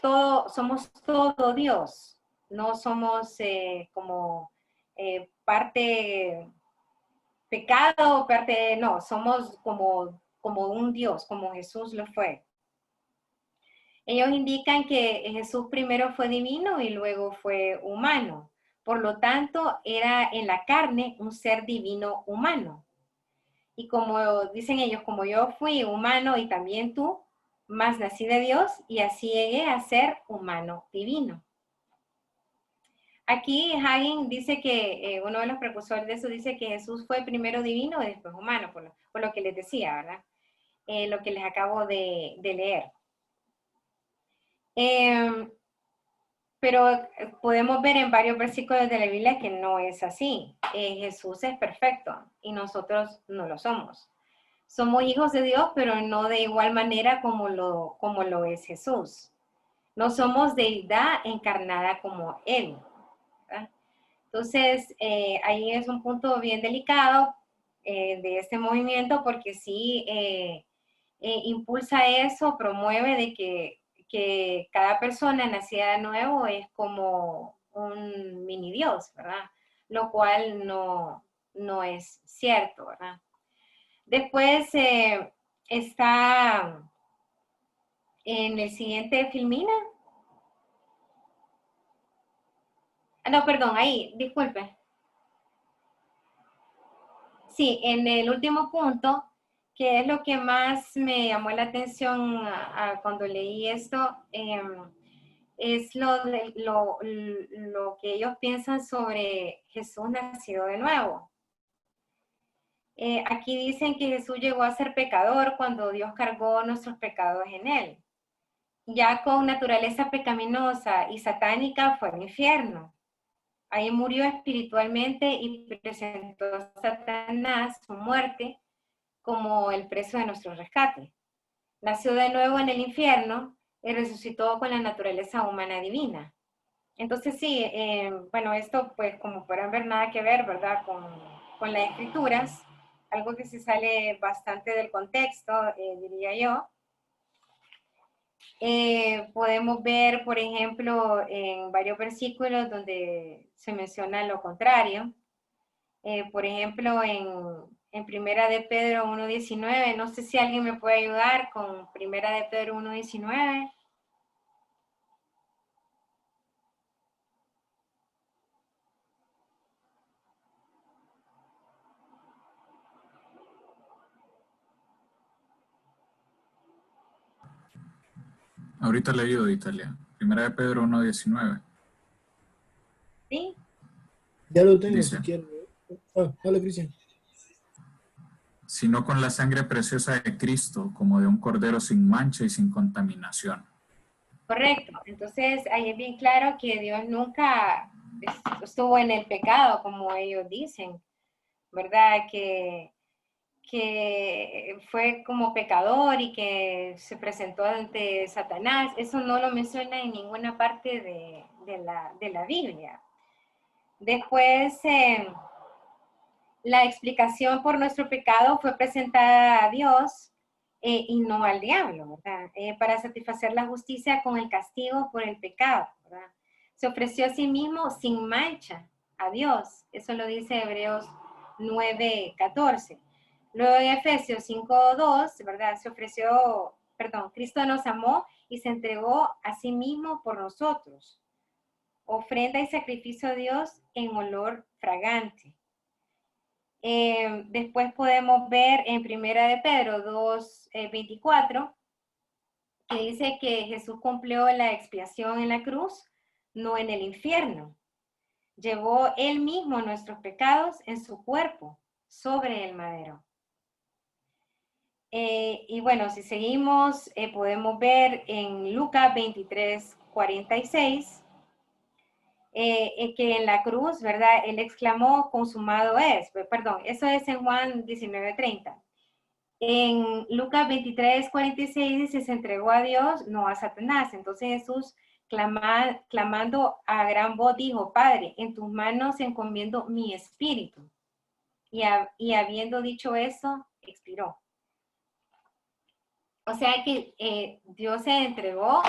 somos todo Dios. No somos como parte pecado, parte, no, somos como un Dios, como Jesús lo fue. Ellos indican que Jesús primero fue divino y luego fue humano. Por lo tanto, era en la carne un ser divino humano. Y como dicen ellos, como yo fui humano y también tú, más nací de Dios y así llegué a ser humano divino. Aquí Hagen dice que uno de los precursores de eso dice que Jesús fue primero divino y después humano, por lo que les decía, ¿verdad? Lo que les acabo de leer. Pero podemos ver en varios versículos de la Biblia que no es así. Jesús es perfecto y nosotros no lo somos. Somos hijos de Dios, pero no de igual manera como lo es Jesús. No somos deidad encarnada como Él, ¿verdad? Entonces, ahí es un punto bien delicado de este movimiento, porque sí impulsa eso, promueve de que cada persona nacida de nuevo es como un mini Dios, ¿verdad? Lo cual no es cierto, ¿verdad? Después está en el siguiente filmina. Ah, no, perdón, ahí, disculpe. Sí, en el último punto, que es lo que más me llamó la atención cuando leí esto, es lo que ellos piensan sobre Jesús nacido de nuevo. Aquí dicen que Jesús llegó a ser pecador cuando Dios cargó nuestros pecados en él. Ya con naturaleza pecaminosa y satánica fue al infierno. Ahí murió espiritualmente y presentó a Satanás su muerte como el precio de nuestro rescate. Nació de nuevo en el infierno y resucitó con la naturaleza humana divina. Entonces sí, bueno, esto pues como podrán ver nada que ver, ¿verdad? Con las escrituras, algo que se sale bastante del contexto, diría yo. Podemos ver, por ejemplo, en varios versículos donde se menciona lo contrario. Por ejemplo, en Primera de Pedro 1.19, no sé si alguien me puede ayudar con Primera de Pedro 1.19. Ahorita leído de Italia. Primera de Pedro 1.19. ¿Sí? Ya lo tengo, Dice, si quieren. Hola, Cristian. sino con la sangre preciosa de Cristo, como de un cordero sin mancha y sin contaminación. Correcto. Entonces, ahí es bien claro que Dios nunca estuvo en el pecado, como ellos dicen, ¿verdad? Que fue como pecador y que se presentó ante Satanás. Eso no lo menciona en ninguna parte de la Biblia. Después, la explicación por nuestro pecado fue presentada a Dios y no al diablo, ¿verdad? Para satisfacer la justicia con el castigo por el pecado, ¿verdad? Se ofreció a sí mismo sin mancha a Dios. Eso lo dice Hebreos 9:14. Luego en Efesios 5:2, ¿verdad? Cristo nos amó y se entregó a sí mismo por nosotros. Ofrenda y sacrificio a Dios en olor fragante. Después podemos ver en Primera de Pedro 2:24, que dice que Jesús cumplió la expiación en la cruz, no en el infierno. Llevó él mismo nuestros pecados en su cuerpo, sobre el madero. Y bueno, si seguimos, podemos ver en Lucas 23:46, que en la cruz, ¿verdad? Él exclamó, consumado es. Perdón, eso es en Juan 19:30. En Lucas 23:46 dice, se entregó a Dios, no a Satanás. Entonces Jesús, clamando a gran voz, dijo, Padre, en tus manos encomiendo mi espíritu. Y habiendo dicho eso, expiró. O sea que Dios se entregó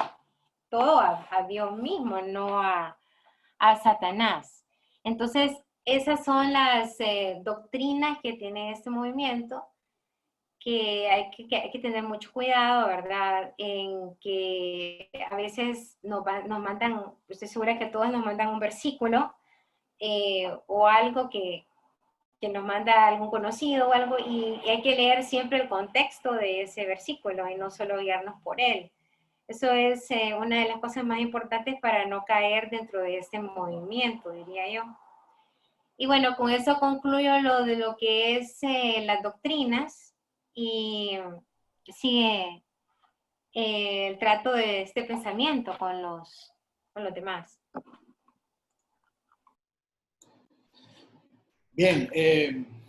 todo a Dios mismo, no a Satanás. Entonces, esas son las doctrinas que tiene este movimiento, que hay que tener mucho cuidado, ¿verdad? En que a veces nos mandan, estoy segura que todos nos mandan un versículo o algo que nos manda algún conocido o algo, y hay que leer siempre el contexto de ese versículo y no solo guiarnos por él. Eso es una de las cosas más importantes para no caer dentro de este movimiento, diría yo. Y bueno, con eso concluyo lo de lo que es las doctrinas y sigue el trato de este pensamiento con los demás. Bien,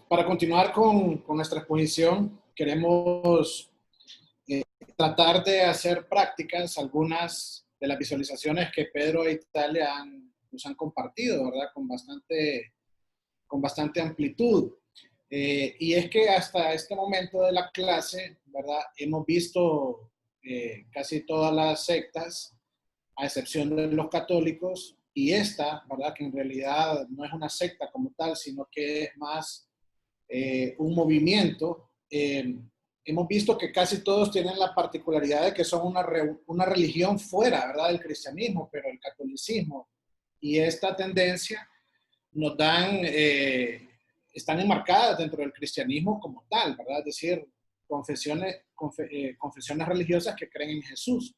para continuar con nuestra exposición, queremos tratar de hacer prácticas algunas de las visualizaciones que Pedro e Italia nos han compartido, ¿verdad? Con bastante amplitud. Y es que hasta este momento de la clase, ¿verdad? Hemos visto casi todas las sectas, a excepción de los católicos, y esta, ¿verdad? Que en realidad no es una secta como tal, sino que es más un movimiento. Hemos visto que casi todos tienen la particularidad de que son una religión fuera, ¿verdad? Del cristianismo, pero el catolicismo y esta tendencia nos dan, están enmarcadas dentro del cristianismo como tal, ¿verdad? Es decir, confesiones religiosas que creen en Jesús.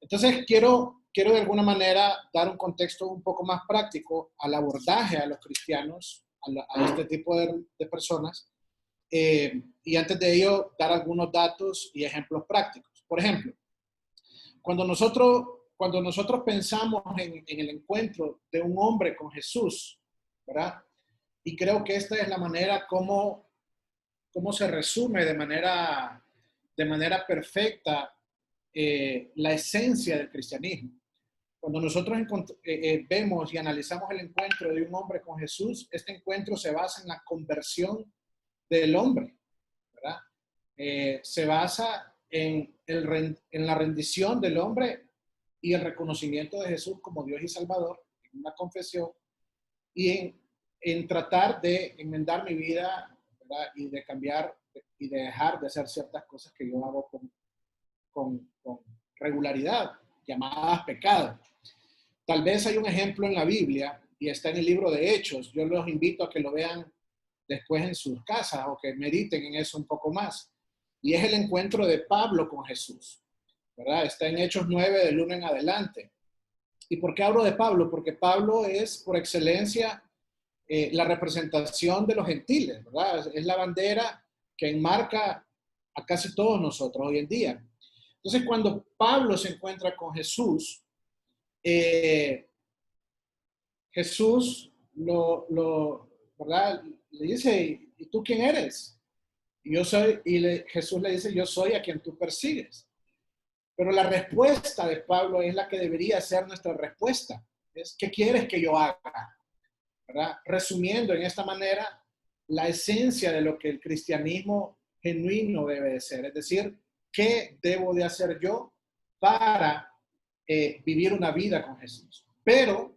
Entonces, quiero de alguna manera dar un contexto un poco más práctico al abordaje a los cristianos, a este tipo de personas, y antes de ello, dar algunos datos y ejemplos prácticos. Por ejemplo, cuando nosotros pensamos en el encuentro de un hombre con Jesús, ¿verdad? Y creo que esta es la manera como se resume de manera perfecta la esencia del cristianismo. Cuando nosotros vemos y analizamos el encuentro de un hombre con Jesús, este encuentro se basa en la conversión del hombre, ¿verdad? Se basa en la rendición del hombre y el reconocimiento de Jesús como Dios y Salvador, en una confesión, y en tratar de enmendar mi vida, ¿verdad? Y de cambiar y de dejar de hacer ciertas cosas que yo hago con regularidad, llamadas pecados. Tal vez hay un ejemplo en la Biblia y está en el libro de Hechos. Yo los invito a que lo vean después en sus casas o que mediten en eso un poco más. Y es el encuentro de Pablo con Jesús, ¿verdad? Está en Hechos 9 del 1 en adelante. ¿Y por qué hablo de Pablo? Porque Pablo es por excelencia la representación de los gentiles, ¿verdad? Es la bandera que enmarca a casi todos nosotros hoy en día. Entonces, cuando Pablo se encuentra con Jesús, Jesús ¿verdad? Le dice, ¿y tú quién eres? Jesús le dice, yo soy a quien tú persigues. Pero la respuesta de Pablo es la que debería ser nuestra respuesta. Es, ¿qué quieres que yo haga? ¿Verdad? Resumiendo en esta manera la esencia de lo que el cristianismo genuino debe de ser. Es decir, ¿qué debo de hacer yo para vivir una vida con Jesús? Pero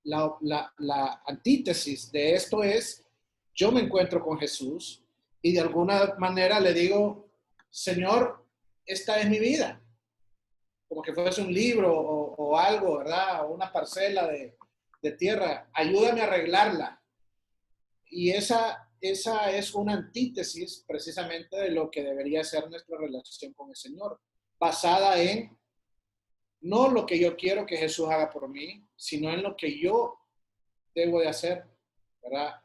la antítesis de esto es, yo me encuentro con Jesús y de alguna manera le digo, Señor, esta es mi vida. Como que fuese un libro o algo, ¿verdad? O una parcela de tierra. Ayúdame a arreglarla. Y esa es una antítesis precisamente de lo que debería ser nuestra relación con el Señor, basada en no lo que yo quiero que Jesús haga por mí, sino en lo que yo debo de hacer, ¿verdad?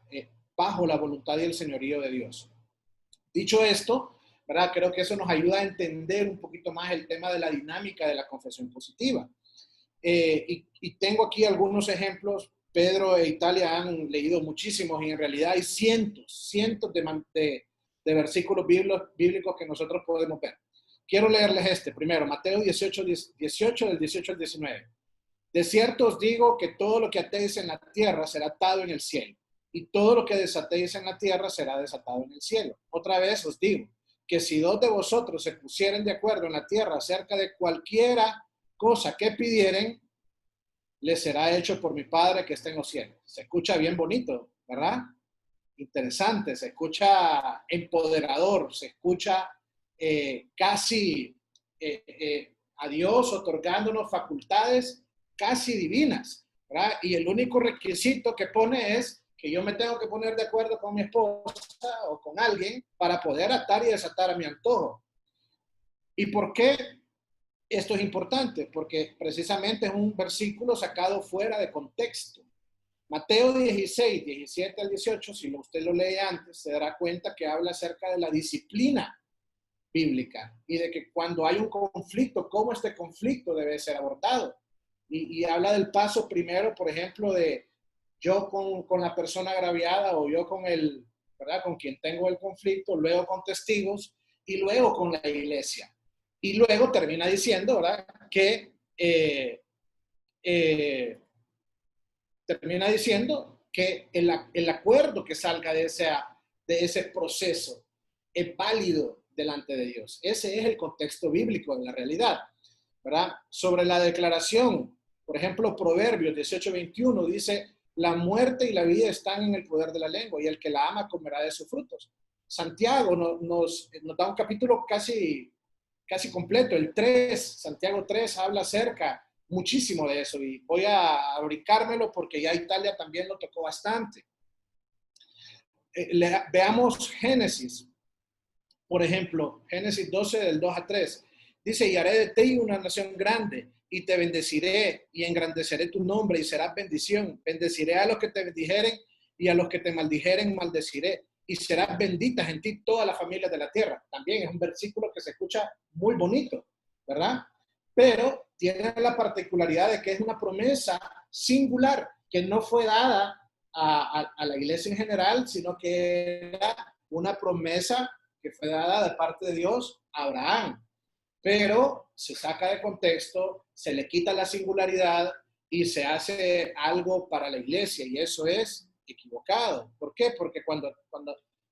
Bajo la voluntad y el señorío de Dios. Dicho esto, ¿verdad? Creo que eso nos ayuda a entender un poquito más el tema de la dinámica de la confesión positiva. Y tengo aquí algunos ejemplos. Pedro e Italia han leído muchísimos y en realidad hay cientos de versículos bíblicos que nosotros podemos ver. Quiero leerles este primero, Mateo 18, del 18 al 19. De cierto os digo que todo lo que atéis en la tierra será atado en el cielo, y todo lo que desatéis en la tierra será desatado en el cielo. Otra vez os digo que si dos de vosotros se pusieren de acuerdo en la tierra acerca de cualquiera cosa que pidieren, les será hecho por mi Padre que está en los cielos. Se escucha bien bonito, ¿verdad? Interesante, se escucha empoderador, se escucha casi a Dios otorgándonos facultades casi divinas, ¿verdad? Y el único requisito que pone es que yo me tengo que poner de acuerdo con mi esposa o con alguien para poder atar y desatar a mi antojo. ¿Y por qué esto es importante? Porque precisamente es un versículo sacado fuera de contexto. Mateo 16, 17 al 18, si usted lo lee antes, se dará cuenta que habla acerca de la disciplina bíblica y de que cuando hay un conflicto, cómo este conflicto debe ser abordado. Y habla del paso primero, por ejemplo, de yo con la persona agraviada o yo con el ¿verdad? Con quien tengo el conflicto, luego con testigos y luego con la iglesia. Y luego termina diciendo, ¿verdad? Que termina diciendo que el acuerdo que salga de ese proceso es válido delante de Dios. Ese es el contexto bíblico de la realidad, ¿verdad? Sobre la declaración, por ejemplo, Proverbios 18:21 dice, la muerte y la vida están en el poder de la lengua y el que la ama comerá de sus frutos. Santiago nos da un capítulo casi completo, el 3, Santiago 3 habla muchísimo de eso y voy a brincármelo porque ya Italia también lo tocó bastante. Veamos Génesis, por ejemplo, Génesis 12 del 2 a 3. Dice, y haré de ti una nación grande y te bendeciré y engrandeceré tu nombre y serás bendición. Bendeciré a los que te bendijeren y a los que te maldijeren maldeciré. Y serán benditas en ti todas las familias de la tierra. También es un versículo que se escucha muy bonito, ¿verdad? Pero tiene la particularidad de que es una promesa singular que no fue dada a la iglesia en general, sino que era una promesa que fue dada de parte de Dios a Abraham. Pero se saca de contexto, se le quita la singularidad y se hace algo para la iglesia y eso es equivocado. ¿Por qué? Porque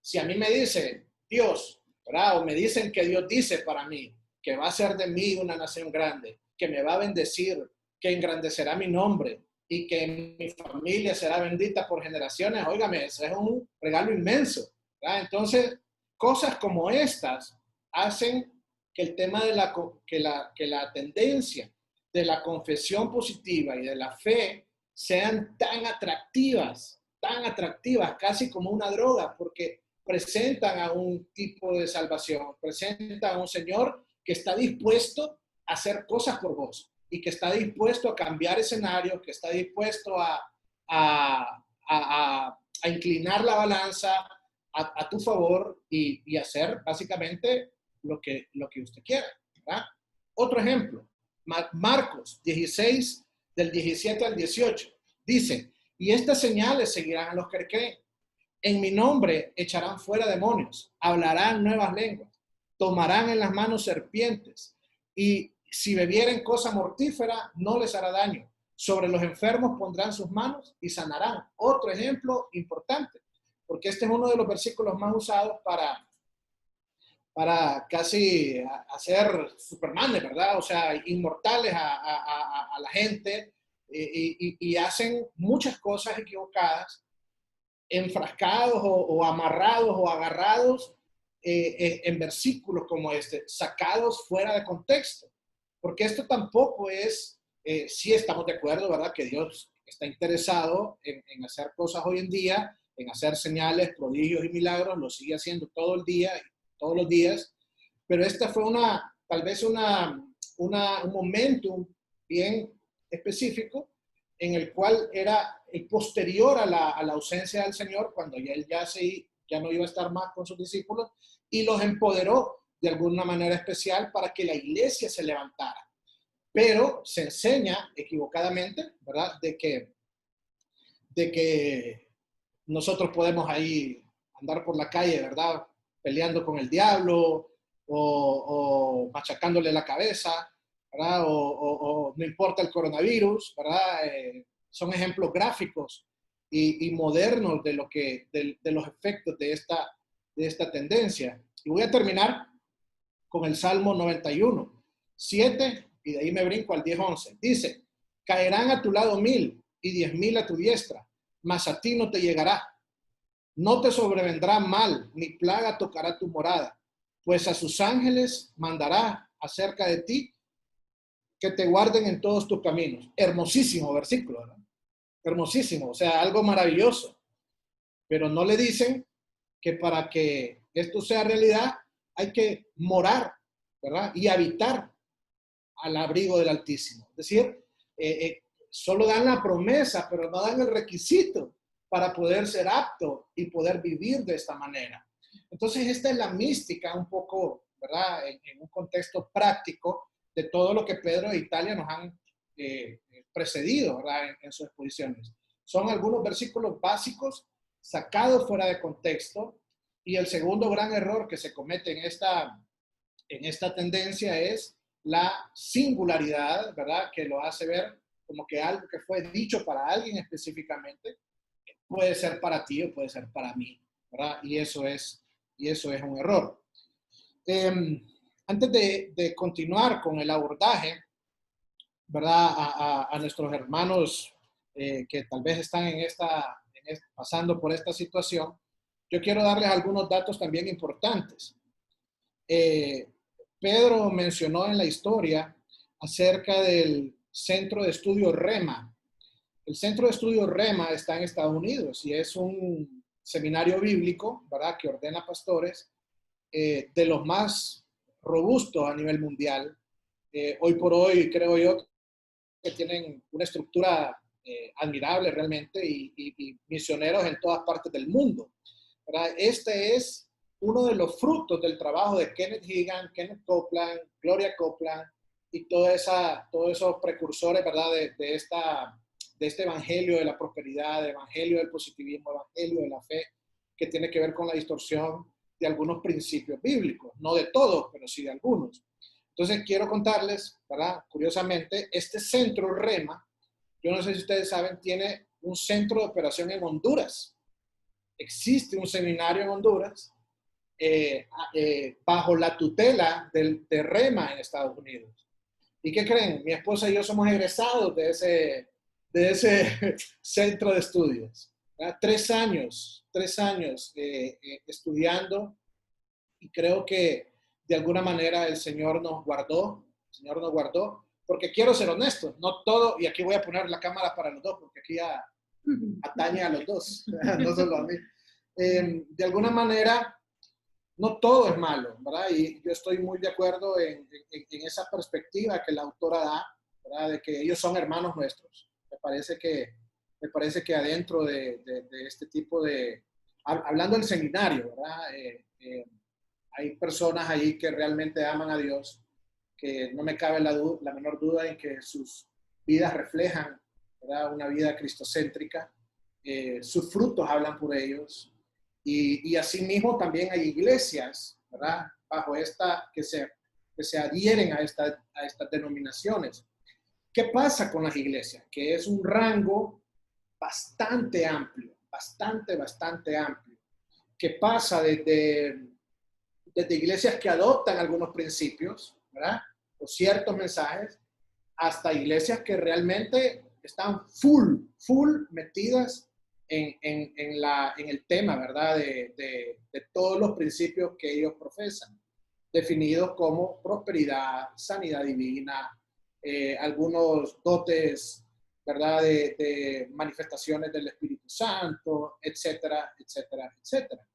si a mí me dice Dios, ¿verdad? O me dicen que Dios dice para mí que va a ser de mí una nación grande, que me va a bendecir, que engrandecerá mi nombre y que mi familia será bendita por generaciones, óigame, eso es un regalo inmenso, ¿verdad? Entonces, cosas como estas hacen que el tema de la tendencia de la confesión positiva y de la fe sean tan atractivas, casi como una droga, porque presentan a un tipo de salvación, presentan a un Señor que está dispuesto a hacer cosas por vos y que está dispuesto a cambiar escenarios, que está dispuesto a inclinar la balanza a tu favor y hacer básicamente lo que usted quiera, ¿verdad? Otro ejemplo, Marcos 16, del 17 al 18, dice, y estas señales seguirán a los que creen. En mi nombre echarán fuera demonios, hablarán nuevas lenguas, tomarán en las manos serpientes, y si bebieren cosa mortífera, no les hará daño. Sobre los enfermos pondrán sus manos y sanarán. Otro ejemplo importante, porque este es uno de los versículos más usados para casi hacer Supermanes, ¿verdad? O sea, inmortales a la gente y hacen muchas cosas equivocadas, enfrascados o amarrados o agarrados en versículos como este, sacados fuera de contexto. Porque esto tampoco es, sí estamos de acuerdo, ¿verdad? Que Dios está interesado en hacer cosas hoy en día, en hacer señales, prodigios y milagros, lo sigue haciendo todo el día, todos los días, pero esta fue tal vez un momento bien específico en el cual era el posterior a la ausencia del Señor, cuando él ya no iba a estar más con sus discípulos, y los empoderó de alguna manera especial para que la iglesia se levantara. Pero se enseña equivocadamente, ¿verdad? De que nosotros podemos ahí andar por la calle, ¿verdad? Peleando con el diablo o machacándole la cabeza, ¿verdad? O no importa el coronavirus, ¿verdad? Son ejemplos gráficos y modernos de los efectos de esta tendencia. Y voy a terminar con el Salmo 91, 7, y de ahí me brinco al 10:11. Dice, caerán a tu lado 1000 y 10,000 a tu diestra, mas a ti no te llegará. No te sobrevendrá mal, ni plaga tocará tu morada, pues a sus ángeles mandará acerca de ti que te guarden en todos tus caminos. Hermosísimo versículo, ¿verdad? Hermosísimo, o sea, algo maravilloso. Pero no le dicen que para que esto sea realidad hay que morar, ¿verdad? Y habitar al abrigo del Altísimo. Es decir, solo dan la promesa, pero no dan el requisito para poder ser apto y poder vivir de esta manera. Entonces, esta es la mística un poco, ¿verdad? En un contexto práctico de todo lo que Pedro e Italia nos han precedido, ¿verdad? En sus exposiciones. Son algunos versículos básicos sacado fuera de contexto. Y el segundo gran error que se comete en esta tendencia es la singularidad, ¿verdad? Que lo hace ver como que algo que fue dicho para alguien específicamente puede ser para ti o puede ser para mí, ¿verdad? Y eso es un error. Antes de continuar con el abordaje, ¿verdad? A nuestros hermanos que tal vez están pasando por esta situación, yo quiero darles algunos datos también importantes. Pedro mencionó en la historia acerca del Centro de Estudio REMA. El Centro de Estudio REMA está en Estados Unidos y es un seminario bíblico, ¿verdad?, que ordena pastores de los más robustos a nivel mundial. Hoy por hoy, creo yo, que tienen una estructura admirable realmente y misioneros en todas partes del mundo, ¿verdad? Este es uno de los frutos del trabajo de Kenneth Hagin, Kenneth Copeland, Gloria Copeland y todos esos precursores, ¿verdad?, de este evangelio de la prosperidad, de evangelio del positivismo, evangelio de la fe, que tiene que ver con la distorsión de algunos principios bíblicos, no de todos, pero sí de algunos. Entonces quiero contarles, ¿verdad?, curiosamente, este centro REMA, yo no sé si ustedes saben, tiene un centro de operación en Honduras. Existe un seminario en Honduras bajo la tutela de REMA en Estados Unidos. ¿Y qué creen? Mi esposa y yo somos egresados de ese centro de estudios. ¿Verdad? 3 años estudiando, y creo que de alguna manera el Señor nos guardó, porque quiero ser honesto, no todo, y aquí voy a poner la cámara para los dos, porque aquí atañe a los dos, no solo a mí. De alguna manera, no todo es malo, ¿verdad? Y yo estoy muy de acuerdo en esa perspectiva que la autora da, ¿verdad?, de que ellos son hermanos nuestros. Me parece que adentro de este tipo de, hablando del seminario, ¿verdad?, hay personas ahí que realmente aman a Dios, que no me cabe la menor duda en que sus vidas reflejan, ¿verdad?, una vida cristocéntrica. Sus frutos hablan por ellos. Y asimismo también hay iglesias, ¿verdad?, bajo que se adhieren a estas denominaciones. ¿Qué pasa con las iglesias? Que es un rango bastante amplio, bastante amplio, que pasa desde iglesias que adoptan algunos principios, ¿verdad?, o ciertos mensajes, hasta iglesias que realmente están full metidas en el tema, ¿verdad?, de todos los principios que ellos profesan, definidos como prosperidad, sanidad divina, algunos dotes, ¿verdad?, de manifestaciones del Espíritu Santo, etcétera, etcétera, etcétera.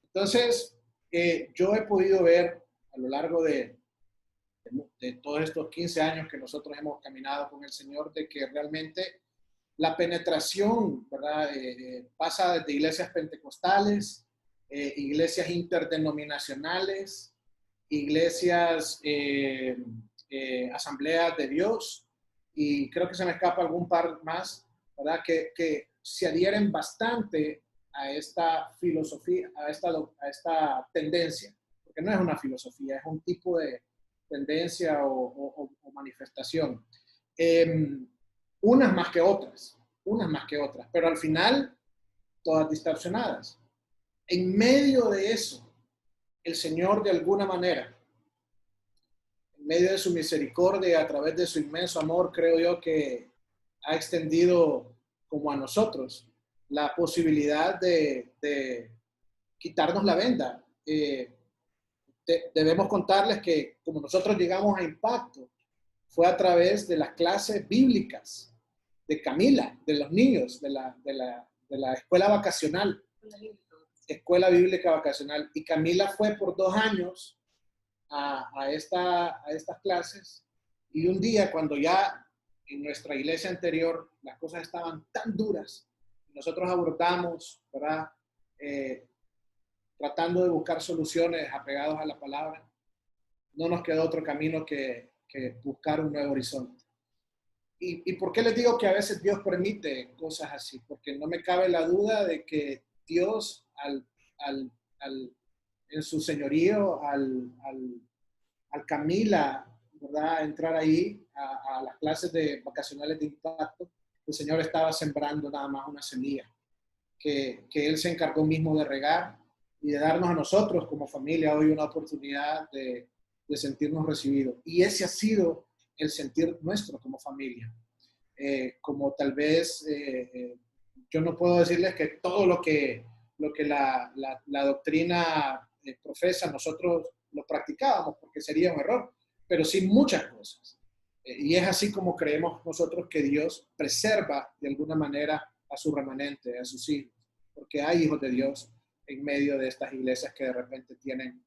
Entonces, yo he podido ver a lo largo de todos estos 15 años que nosotros hemos caminado con el Señor, de que realmente la penetración, ¿verdad?, pasa desde iglesias pentecostales, iglesias interdenominacionales, iglesias, asambleas de Dios, y creo que se me escapa algún par más, ¿verdad?, que se adhieren bastante a esta filosofía, a esta tendencia, porque no es una filosofía, es un tipo de tendencia o manifestación. Unas más que otras, pero al final todas distorsionadas. En medio de eso, el Señor de alguna manera, en medio de su misericordia, a través de su inmenso amor, creo yo que ha extendido como a nosotros la posibilidad de quitarnos la venda. Debemos contarles que como nosotros llegamos a Impacto, fue a través de las clases bíblicas de Camila, de los niños, de la escuela vacacional, escuela bíblica vacacional. Y Camila fue por 2 años a estas clases, y un día cuando ya en nuestra iglesia anterior las cosas estaban tan duras, nosotros abordamos, ¿verdad?, tratando de buscar soluciones apegados a la palabra, no nos quedó otro camino que buscar un nuevo horizonte. ¿Y por qué les digo que a veces Dios permite cosas así? Porque no me cabe la duda de que Dios, en su señorío, al Camila, ¿verdad?, entrar ahí a las clases de vacacionales de impacto, el Señor estaba sembrando nada más una semilla que Él se encargó mismo de regar y de darnos a nosotros como familia hoy una oportunidad de sentirnos recibidos. Y ese ha sido el sentir nuestro como familia. Como tal vez yo no puedo decirles que todo lo que la doctrina profesa nosotros lo practicábamos, porque sería un error, pero sí muchas cosas. Y es así como creemos nosotros que Dios preserva de alguna manera a su remanente, a sus hijos, porque hay hijos de Dios en medio de estas iglesias que de repente tienen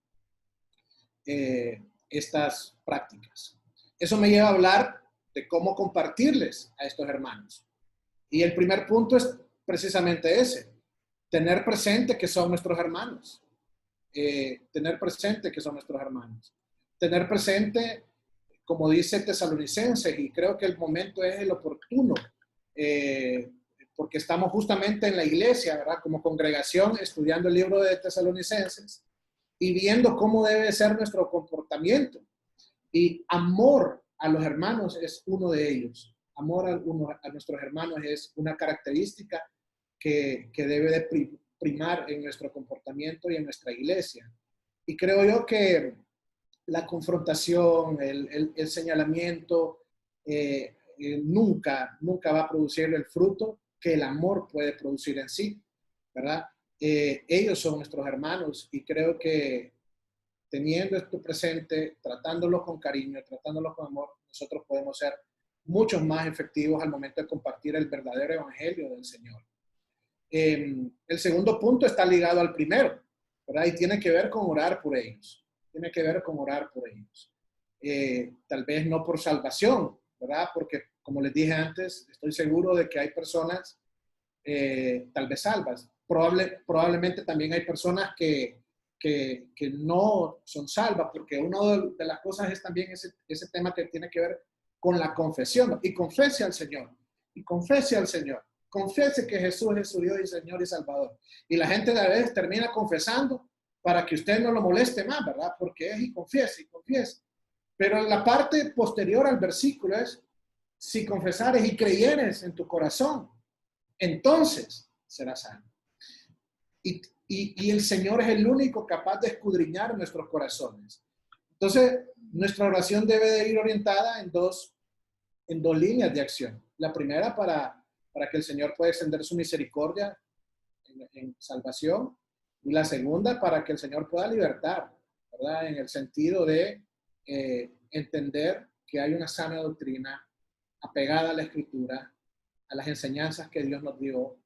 estas prácticas. Eso me lleva a hablar de cómo compartirles a estos hermanos. Y el primer punto es precisamente ese, tener presente que son nuestros hermanos. Tener presente que son nuestros hermanos. Tener presente, como dice Tesalonicenses, y creo que el momento es el oportuno, porque estamos justamente en la iglesia, ¿verdad?, como congregación, estudiando el libro de Tesalonicenses y viendo cómo debe ser nuestro comportamiento. Y amor a los hermanos es uno de ellos. Amor a nuestros hermanos es una característica que debe de primar en nuestro comportamiento y en nuestra iglesia. Y creo yo que la confrontación, el señalamiento, nunca va a producir el fruto que el amor puede producir en sí, ¿verdad? Ellos son nuestros hermanos y creo que teniendo esto presente, tratándolos con cariño, tratándolos con amor, nosotros podemos ser muchos más efectivos al momento de compartir el verdadero evangelio del Señor. El segundo punto está ligado al primero, ¿verdad? Y tiene que ver con orar por ellos. Tiene que ver con orar por ellos. Tal vez no por salvación, ¿verdad? Porque, como les dije antes, estoy seguro de que hay personas tal vez salvas. Probablemente también hay personas que no son salvas, porque una de las cosas es también ese tema que tiene que ver con la confesión. Y confese al Señor. Y confese al Señor. Confese que Jesús es su Dios y Señor y Salvador. Y la gente a veces termina confesando para que usted no lo moleste más, ¿verdad? Porque es y confiese, y confiese. Pero la parte posterior al versículo es, si confesares y creyeres en tu corazón, entonces serás salvo. Y el Señor es el único capaz de escudriñar nuestros corazones. Entonces, nuestra oración debe de ir orientada en dos líneas de acción. La primera para que el Señor pueda extender su misericordia en salvación, y la segunda para que el Señor pueda libertar, ¿verdad? En el sentido de entender que hay una sana doctrina apegada a la Escritura, a las enseñanzas que Dios nos dio,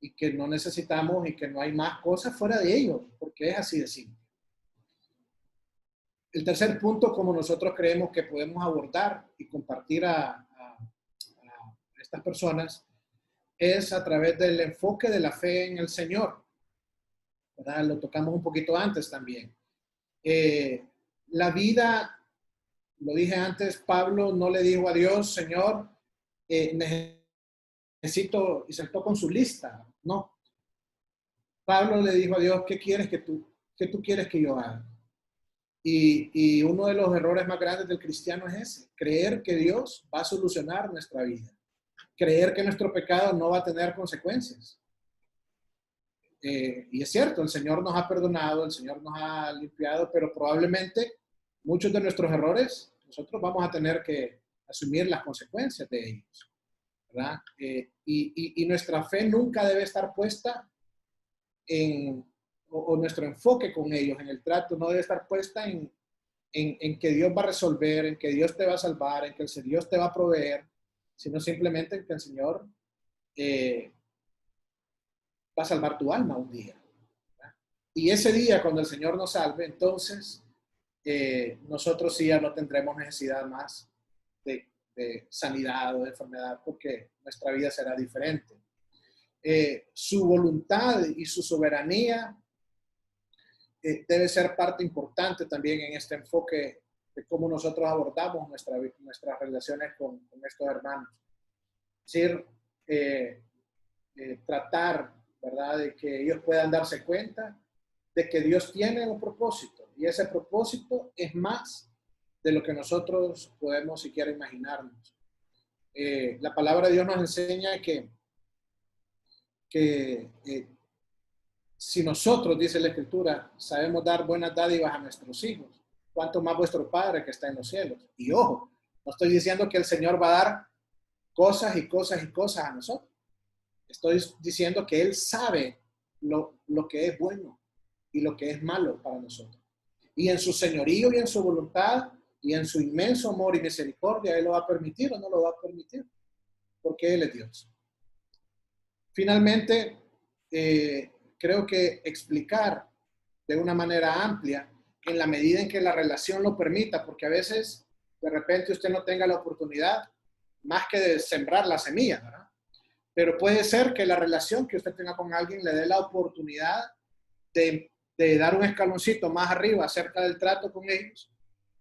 y que no necesitamos y que no hay más cosas fuera de ellos, porque es así de simple. El tercer punto, como nosotros creemos que podemos abordar y compartir a estas personas, es a través del enfoque de la fe en el Señor, ¿verdad? Lo tocamos un poquito antes también. La vida, lo dije antes, Pablo no le dijo a Dios, Señor, necesito, y saltó con su lista, no. Pablo le dijo a Dios, ¿qué tú quieres que yo haga? Y uno de los errores más grandes del cristiano es ese, creer que Dios va a solucionar nuestra vida, creer que nuestro pecado no va a tener consecuencias. Y es cierto, el Señor nos ha perdonado, el Señor nos ha limpiado, pero probablemente muchos de nuestros errores nosotros vamos a tener que asumir las consecuencias de ellos, ¿verdad? Y nuestra fe nunca debe estar puesta o nuestro enfoque con ellos en el trato no debe estar puesta en que Dios va a resolver, en que Dios te va a salvar, en que Dios te va a proveer, sino simplemente en que el Señor va a salvar tu alma un día, ¿verdad? Y ese día, cuando el Señor nos salve, entonces nosotros sí ya no tendremos necesidad más de sanidad o de enfermedad, porque nuestra vida será diferente. Su voluntad y su soberanía debe ser parte importante también en este enfoque de cómo nosotros abordamos nuestras relaciones con estos hermanos. decir, tratar, ¿verdad? De que ellos puedan darse cuenta de que Dios tiene un propósito y ese propósito es más de lo que nosotros podemos siquiera imaginarnos. La palabra de Dios nos enseña que si nosotros, dice la Escritura, sabemos dar buenas dádivas a nuestros hijos, cuánto más vuestro Padre que está en los cielos. Y ojo, no estoy diciendo que el Señor va a dar cosas y cosas y cosas a nosotros. Estoy diciendo que Él sabe lo que es bueno y lo que es malo para nosotros. Y en su señorío y en su voluntad y en su inmenso amor y misericordia, Él lo va a permitir o no lo va a permitir, porque Él es Dios. Finalmente, creo que explicar de una manera amplia, en la medida en que la relación lo permita, porque a veces de repente usted no tenga la oportunidad más que de sembrar la semilla, ¿verdad? Pero puede ser que la relación que usted tenga con alguien le dé la oportunidad de dar un escaloncito más arriba acerca del trato con ellos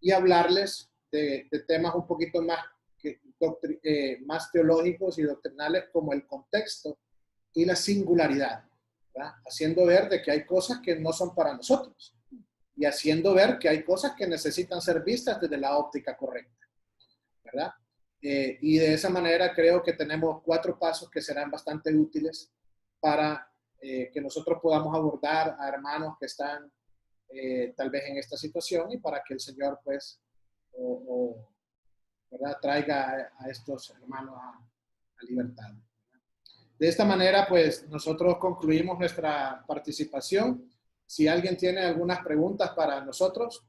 y hablarles de temas un poquito más, más teológicos y doctrinales como el contexto y la singularidad, ¿verdad? Haciendo ver de que hay cosas que no son para nosotros y haciendo ver que hay cosas que necesitan ser vistas desde la óptica correcta, ¿verdad? Y de esa manera creo que tenemos 4 pasos que serán bastante útiles para que nosotros podamos abordar a hermanos que están tal vez en esta situación y para que el Señor pues ¿verdad? Traiga a estos hermanos a libertad. De esta manera pues nosotros concluimos nuestra participación. Si alguien tiene algunas preguntas para nosotros,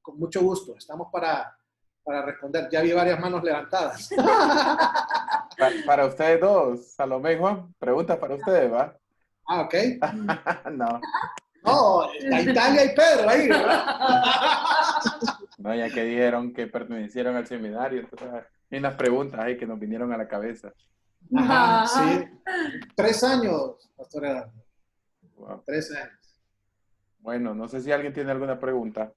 con mucho gusto, estamos para responder. Ya vi varias manos levantadas. Para ustedes dos, Salomé y Juan, preguntas para ustedes, ¿va? Ah, ok. No, No, está Italia y Pedro ahí, ¿verdad? no, ya que dijeron que pertenecieron al seminario, entonces hay unas preguntas ahí que nos vinieron a la cabeza. Ajá, sí. 3 años, Pastor Eduardo. Wow. 3 años. Bueno, no sé si alguien tiene alguna pregunta.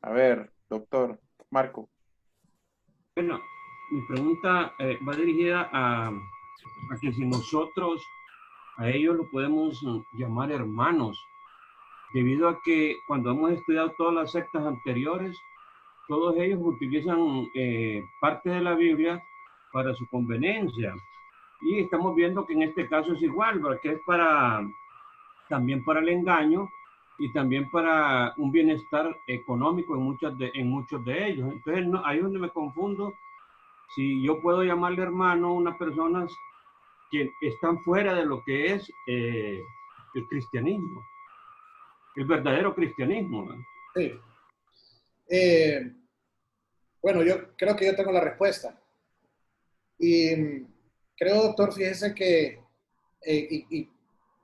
A ver, doctor Marco. Bueno, mi pregunta va dirigida a que si nosotros a ellos lo podemos llamar hermanos, debido a que cuando hemos estudiado todas las sectas anteriores, todos ellos utilizan parte de la Biblia para su conveniencia. Y estamos viendo que en este caso es igual, porque es también para el engaño y también para un bienestar económico en muchos de ellos. Entonces, ahí es donde me confundo. Si yo puedo llamarle hermano a unas personas que están fuera de lo que es el cristianismo, el verdadero cristianismo, ¿no? Sí. Bueno, yo creo que yo tengo la respuesta. Y creo, doctor, fíjese que, y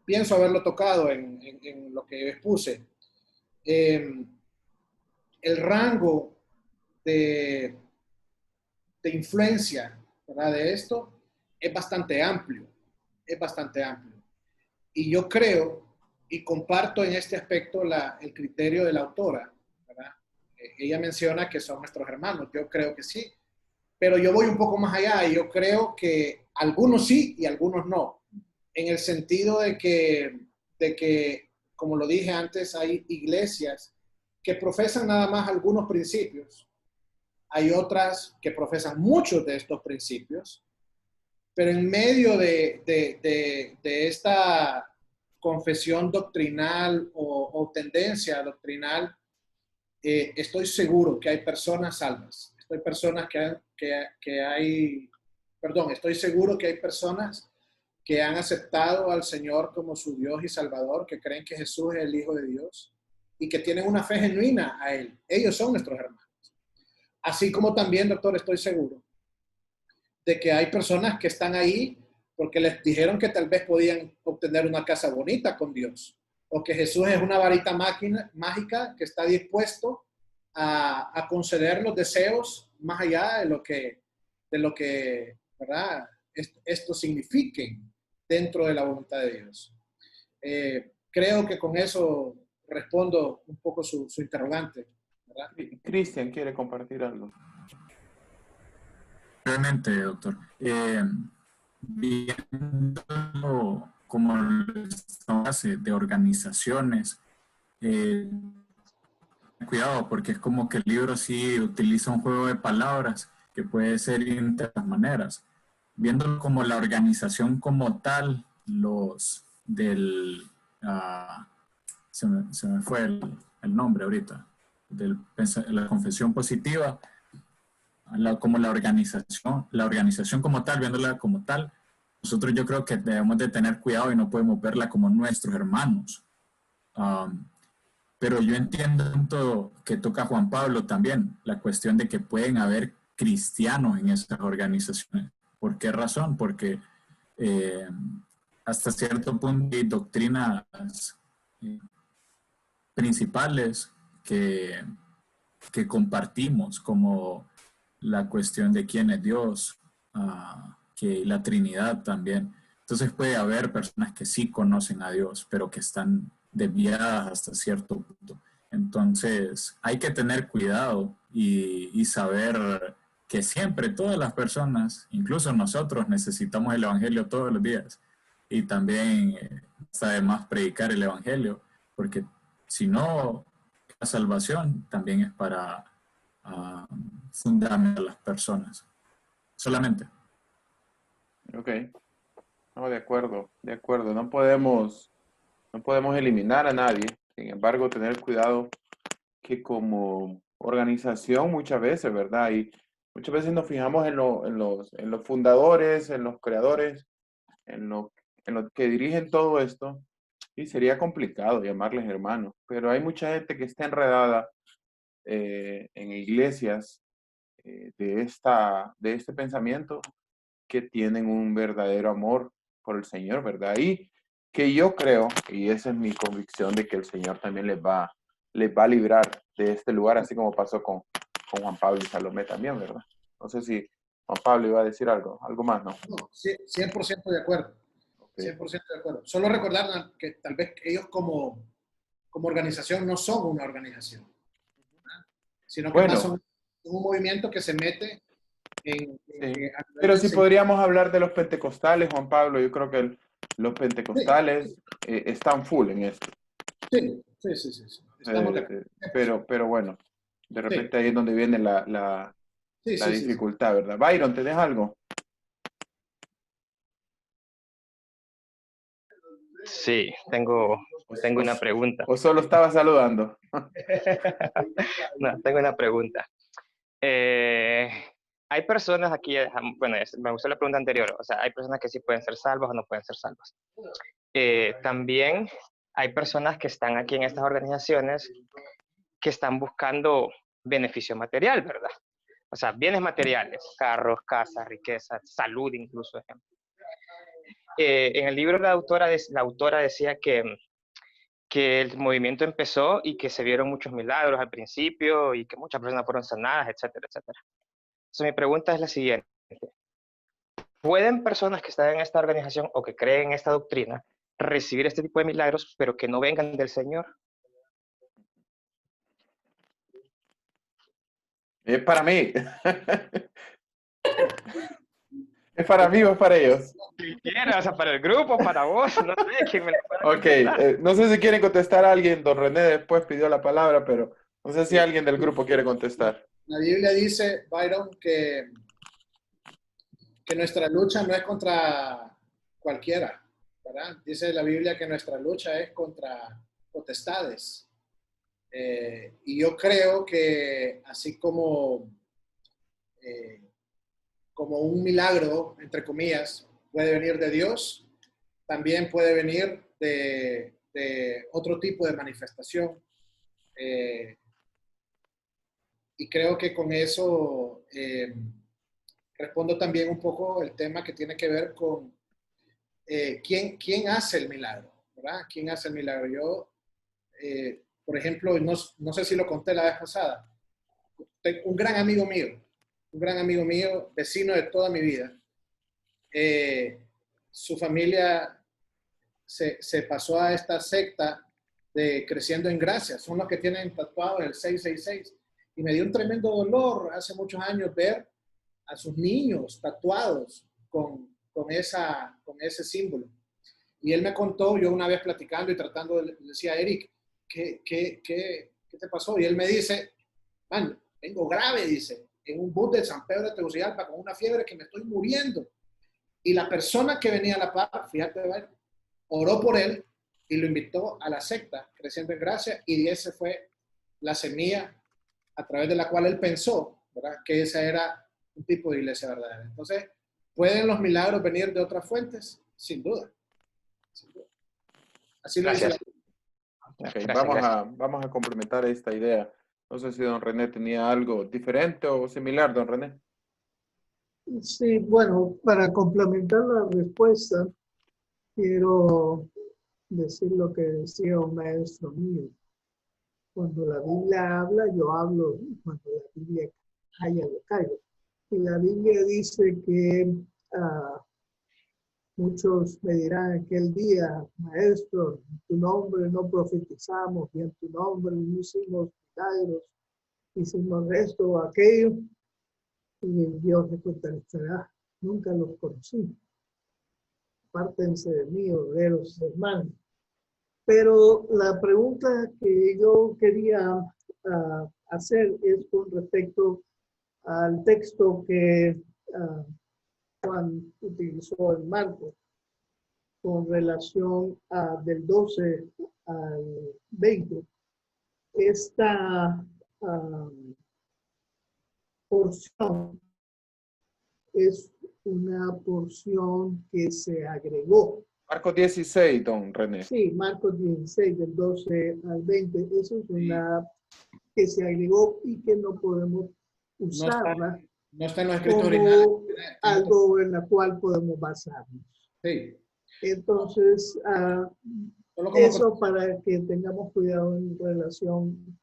pienso haberlo tocado en lo que expuse, el rango de influencia, ¿verdad? De esto es bastante amplio, es bastante amplio. Y yo creo y comparto en este aspecto el criterio de la autora, ¿verdad? Ella menciona que son nuestros hermanos, yo creo que sí, pero yo voy un poco más allá y yo creo que algunos sí y algunos no, en el sentido de que, como lo dije antes, hay iglesias que profesan nada más algunos principios, hay otras que profesan muchos de estos principios, pero en medio de esta confesión doctrinal o tendencia doctrinal, estoy seguro que hay personas salvas. Estoy seguro que hay personas que han aceptado al Señor como su Dios y Salvador, que creen que Jesús es el Hijo de Dios y que tienen una fe genuina a Él. Ellos son nuestros hermanos. Así como también, doctor, estoy seguro de que hay personas que están ahí porque les dijeron que tal vez podían obtener una casa bonita con Dios, o que Jesús es una varita mágica que está dispuesto a conceder los deseos más allá de lo que ¿verdad? Esto signifiquen dentro de la voluntad de Dios. Creo que con eso respondo un poco su interrogante, ¿verdad? Cristian quiere compartir algo. Realmente, doctor. Viendo como esta base de organizaciones, cuidado, porque es como que el libro sí utiliza un juego de palabras que puede ser de muchas maneras. Viendo como la organización como tal, los del... se me fue el nombre ahorita, la confesión positiva, como la organización como tal, viéndola como tal, nosotros yo creo que debemos de tener cuidado y no podemos verla como nuestros hermanos. Pero yo entiendo el punto que toca Juan Pablo también, la cuestión de que pueden haber cristianos en esas organizaciones. ¿Por qué razón? Porque hasta cierto punto hay doctrinas principales que compartimos, como la cuestión de quién es Dios, que la Trinidad también. Entonces puede haber personas que sí conocen a Dios, pero que están desviadas hasta cierto punto. Entonces hay que tener cuidado y saber que siempre todas las personas, incluso nosotros, necesitamos el Evangelio todos los días. Y también está de más predicar el Evangelio, porque si no, la salvación también es para fundamentar a las personas. Solamente. Ok. No, de acuerdo, de acuerdo. No podemos eliminar a nadie. Sin embargo, tener cuidado que como organización muchas veces, ¿verdad? Y muchas veces nos fijamos en los fundadores, en los creadores, en los que dirigen todo esto. Y sería complicado llamarles hermanos. Pero hay mucha gente que está enredada en iglesias de este pensamiento, que tienen un verdadero amor por el Señor, ¿verdad? Y que yo creo, y esa es mi convicción, de que el Señor también les va a librar de este lugar, así como pasó con Juan Pablo y Salomé también, ¿verdad? No sé si Juan Pablo iba a decir algo más, ¿no? No, 100% de acuerdo. Okay. 100% de acuerdo. Solo recordar que tal vez ellos como organización no son una organización, ¿verdad? Sino que Bueno, más son un movimiento que se mete en sí. Pero si podríamos hablar de los pentecostales, Juan Pablo, yo creo que los pentecostales están full en esto. Sí. Estamos de acuerdo. Pero bueno, de repente Sí. ahí es donde viene la dificultad, ¿verdad? Byron, ¿tenés algo? Sí, tengo una pregunta. ¿O solo estaba saludando? No, tengo una pregunta. Hay personas aquí, bueno, me gustó la pregunta anterior, o sea, hay personas que sí pueden ser salvas o no pueden ser salvas. También hay personas que están aquí en estas organizaciones que están buscando beneficio material, ¿verdad? O sea, bienes materiales, carros, casas, riquezas, salud incluso, ejemplo. En el libro la autora decía que el movimiento empezó y que se vieron muchos milagros al principio y que muchas personas fueron sanadas, etcétera, etcétera. Entonces mi pregunta es la siguiente. ¿Pueden personas que están en esta organización o que creen en esta doctrina recibir este tipo de milagros, pero que no vengan del Señor? Es para mí. ¿Es para mí o es para ellos? Si quieres, o sea, para el grupo, para vos, no sé quién me lo pueda Ok, contestar. no sé si quieren contestar a alguien. Don René después pidió la palabra, pero no sé si alguien del grupo quiere contestar. La Biblia dice, Byron, que nuestra lucha no es contra cualquiera, ¿verdad? Dice la Biblia que nuestra lucha es contra potestades. Y yo creo que así como un milagro, entre comillas, puede venir de Dios, también puede venir de otro tipo de manifestación. Y creo que con eso respondo también un poco el tema que tiene que ver con quién hace el milagro, ¿verdad? ¿Quién hace el milagro? Yo, por ejemplo, no sé si lo conté la vez pasada, tengo un gran amigo mío, vecino de toda mi vida. Su familia se pasó a esta secta de Creciendo en Gracia, son los que tienen tatuado el 666, y me dio un tremendo dolor hace muchos años ver a sus niños tatuados con ese símbolo. Y él me contó, yo una vez platicando y tratando, le decía, Eric, ¿qué te pasó? Y él me dice, man, vengo grave, dice, en un bus de San Pedro de Tegucigalpa con una fiebre que me estoy muriendo. Y la persona que venía a la par, fíjate, oró por él y lo invitó a la secta Creciendo en Gracia, y esa fue la semilla a través de la cual él pensó, ¿verdad?, que esa era un tipo de iglesia verdadera. Entonces, ¿pueden los milagros venir de otras fuentes? Sin duda. Sin duda. Así lo dice la Gracias. Biblia. Ok, Gracias. vamos a complementar esta idea. No sé si don René tenía algo diferente o similar, don René. Sí, bueno, para complementar la respuesta, quiero decir lo que decía un maestro mío. Cuando la Biblia habla, yo hablo. Cuando la Biblia calla, yo callo. Y la Biblia dice que muchos me dirán aquel día, maestro, en tu nombre no profetizamos, y en tu nombre no hicimos milagros, hicimos esto o aquello. Y Dios le contestará, nunca los conocí. Apártense de mí, obreros hermanos. Pero la pregunta que yo quería hacer es con respecto al texto que Juan utilizó en Marcos, con relación del 12 al 20. Esta porción es una porción que se agregó. Marcos 16, don René. Sí, Marcos 16, del 12 al 20. Eso es una que se agregó y que no podemos usarla no está en los escritos originales. como algo en la cual podemos basarnos. Sí. Entonces, eso para que tengamos cuidado en relación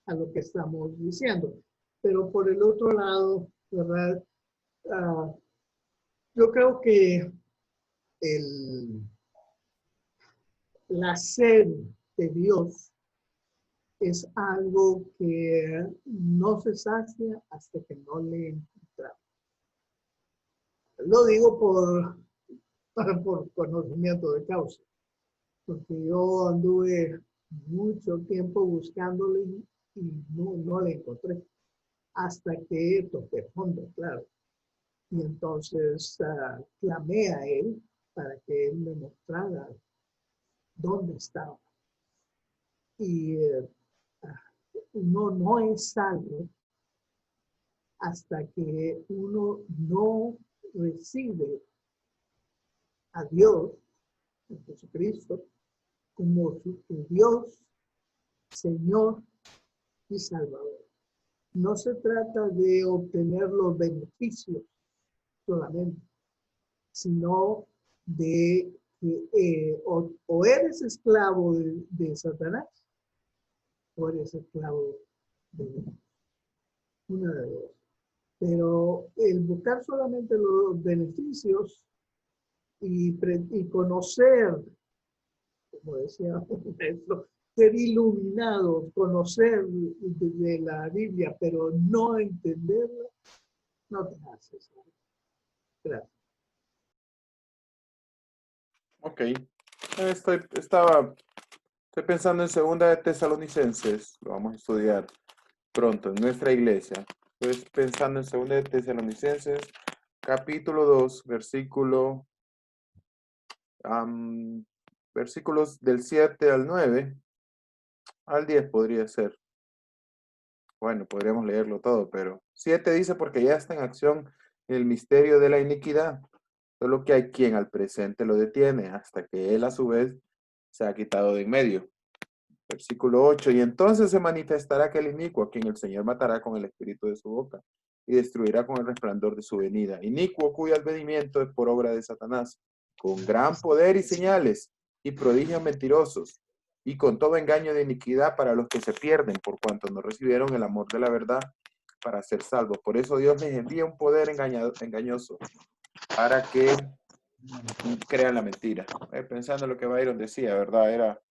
a lo que estamos diciendo. Pero por el otro lado, ¿verdad? Yo creo que la sed de Dios es algo que no se sacia hasta que no le encontramos. Lo digo por conocimiento de causa, porque yo anduve mucho tiempo buscándole y no le encontré, hasta que toqué fondo, claro. Y entonces clamé a él para que él me mostrara dónde estaba. Y uno no es salvo hasta que uno no recibe a Dios, a Jesucristo, como su Dios, Señor y Salvador. No se trata de obtener los beneficios solamente, sino de que o eres esclavo de Satanás o eres esclavo de Dios. Una de dos. Pero el buscar solamente los beneficios y conocer, como decía un maestro, ser iluminado, conocer de la Biblia, pero no entenderla, no te haces. Gracias. Ok. Estoy pensando en segunda de Tesalonicenses. Lo vamos a estudiar pronto en nuestra iglesia. Estoy pensando en segunda de Tesalonicenses, capítulo 2, versículos del 7 al 9. Al 10 podría ser. Bueno, podríamos leerlo todo, pero 7 dice, porque ya está en acción el misterio de la iniquidad, solo que hay quien al presente lo detiene, hasta que él a su vez se ha quitado de en medio. Versículo 8, y entonces se manifestará aquel inicuo, a quien el Señor matará con el espíritu de su boca, y destruirá con el resplandor de su venida. Inicuo cuyo advenimiento es por obra de Satanás, con gran poder y señales, y prodigios mentirosos, y con todo engaño de iniquidad para los que se pierden, por cuanto no recibieron el amor de la verdad para ser salvos. Por eso Dios les envía un poder engañoso, para que crean la mentira. Pensando en lo que Byron decía, ¿verdad? Era,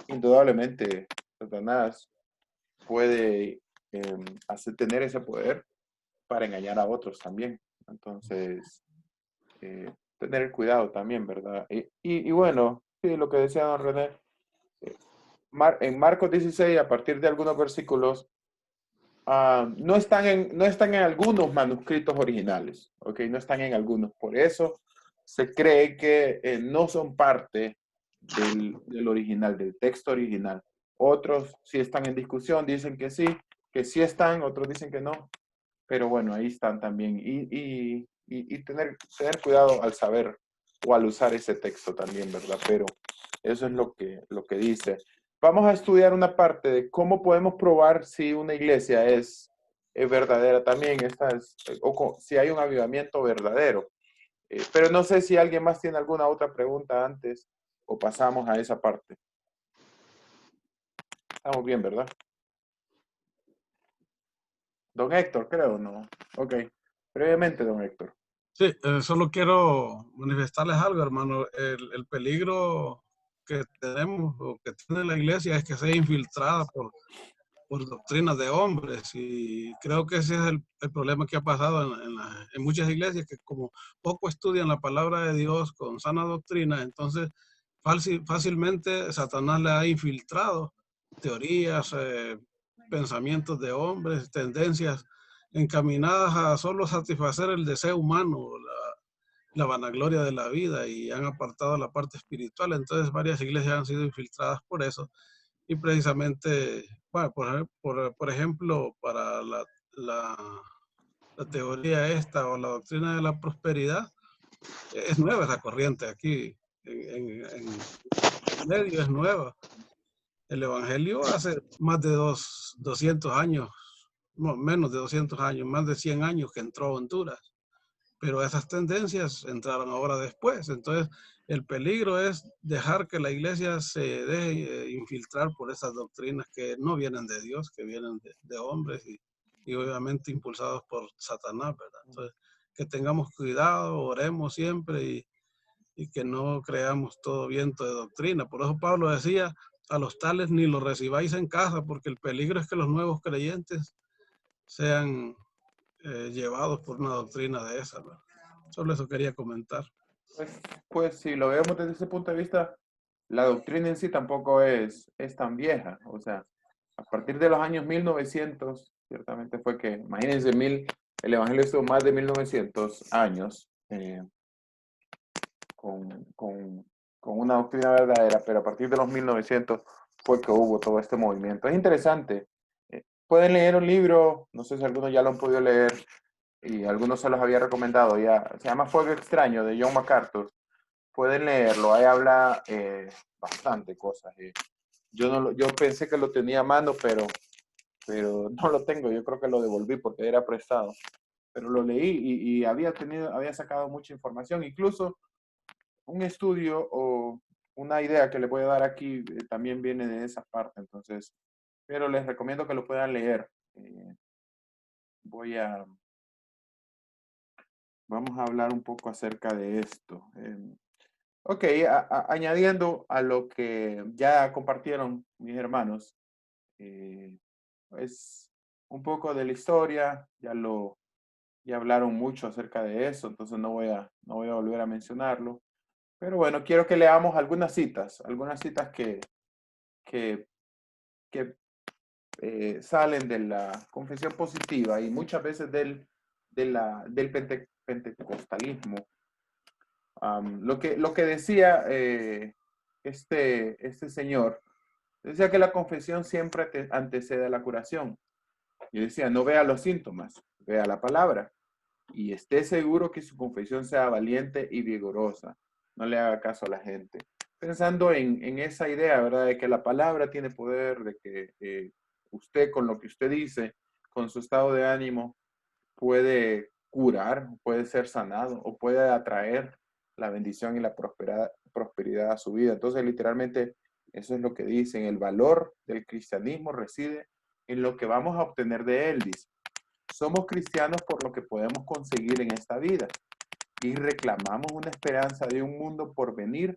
indudablemente, Satanás puede tener ese poder, para engañar a otros también. Entonces, tener cuidado también, ¿verdad? Y bueno, sí, lo que decía don René, en Marcos 16, a partir de algunos versículos, no están en algunos manuscritos originales, ¿ok? No están en algunos. Por eso se cree que no son parte del original, del texto original. Otros sí están en discusión, dicen que sí están, otros dicen que no. Pero bueno, ahí están también. Y tener cuidado al saber o al usar ese texto también, ¿verdad? Pero eso es lo que dice. Vamos a estudiar una parte de cómo podemos probar si una iglesia es verdadera también. Si hay un avivamiento verdadero. Pero no sé si alguien más tiene alguna otra pregunta antes o pasamos a esa parte. Estamos bien, ¿verdad? Don Héctor, creo, ¿no? Ok. Brevemente, don Héctor. Sí, solo quiero manifestarles algo, hermano. El peligro que tenemos o que tiene la iglesia es que sea infiltrada por doctrinas de hombres, y creo que ese es el problema que ha pasado en muchas iglesias, que como poco estudian la palabra de Dios con sana doctrina, entonces fácilmente Satanás le ha infiltrado teorías, pensamientos de hombres, tendencias encaminadas a solo satisfacer el deseo humano, la vanagloria de la vida, y han apartado la parte espiritual. Entonces varias iglesias han sido infiltradas por eso, y precisamente, bueno, por ejemplo, para la teoría esta o la doctrina de la prosperidad, es nueva esa corriente aquí, en medio es nueva. El Evangelio hace más de 200 años, no, menos de 200 años, más de 100 años que entró a Honduras, pero esas tendencias entraron ahora después. Entonces, el peligro es dejar que la iglesia se deje infiltrar por esas doctrinas que no vienen de Dios, que vienen de hombres y obviamente impulsados por Satanás, ¿verdad? Entonces, que tengamos cuidado, oremos siempre y que no creamos todo viento de doctrina. Por eso Pablo decía, a los tales ni los recibáis en casa, porque el peligro es que los nuevos creyentes sean llevados por una doctrina de esa, ¿verdad? Solo eso quería comentar. Pues si lo vemos desde ese punto de vista, la doctrina en sí tampoco es tan vieja. O sea, a partir de los años 1900, ciertamente fue que, imagínense, el Evangelio estuvo más de 1900 años con una doctrina verdadera, pero a partir de los 1900 fue que hubo todo este movimiento. Es interesante. Pueden leer un libro, no sé si algunos ya lo han podido leer, y algunos se los había recomendado ya. Se llama Fuego Extraño, de John MacArthur. Pueden leerlo, ahí habla bastante cosas. Yo pensé que lo tenía a mano, pero no lo tengo. Yo creo que lo devolví porque era prestado. Pero lo leí y había sacado mucha información. Incluso un estudio o una idea que le voy a dar aquí también viene de esa parte. Entonces, pero les recomiendo que lo puedan leer. Vamos a hablar un poco acerca de esto. Ok, añadiendo a lo que ya compartieron mis hermanos, es un poco de la historia, ya hablaron mucho acerca de eso, entonces no voy a volver a mencionarlo. Pero bueno, quiero que leamos algunas citas que salen de la confesión positiva y muchas veces del pentecostalismo. Lo que decía este señor, decía que la confesión siempre antecede a la curación. Y decía, no vea los síntomas, vea la palabra. Y esté seguro que su confesión sea valiente y vigorosa. No le haga caso a la gente. Pensando en esa idea, ¿verdad? De que la palabra tiene poder, de que usted con lo que usted dice, con su estado de ánimo, puede curar, puede ser sanado o puede atraer la bendición y la prosperidad a su vida. Entonces, literalmente, eso es lo que dicen. El valor del cristianismo reside en lo que vamos a obtener de él, dice. Somos cristianos por lo que podemos conseguir en esta vida y reclamamos una esperanza de un mundo por venir.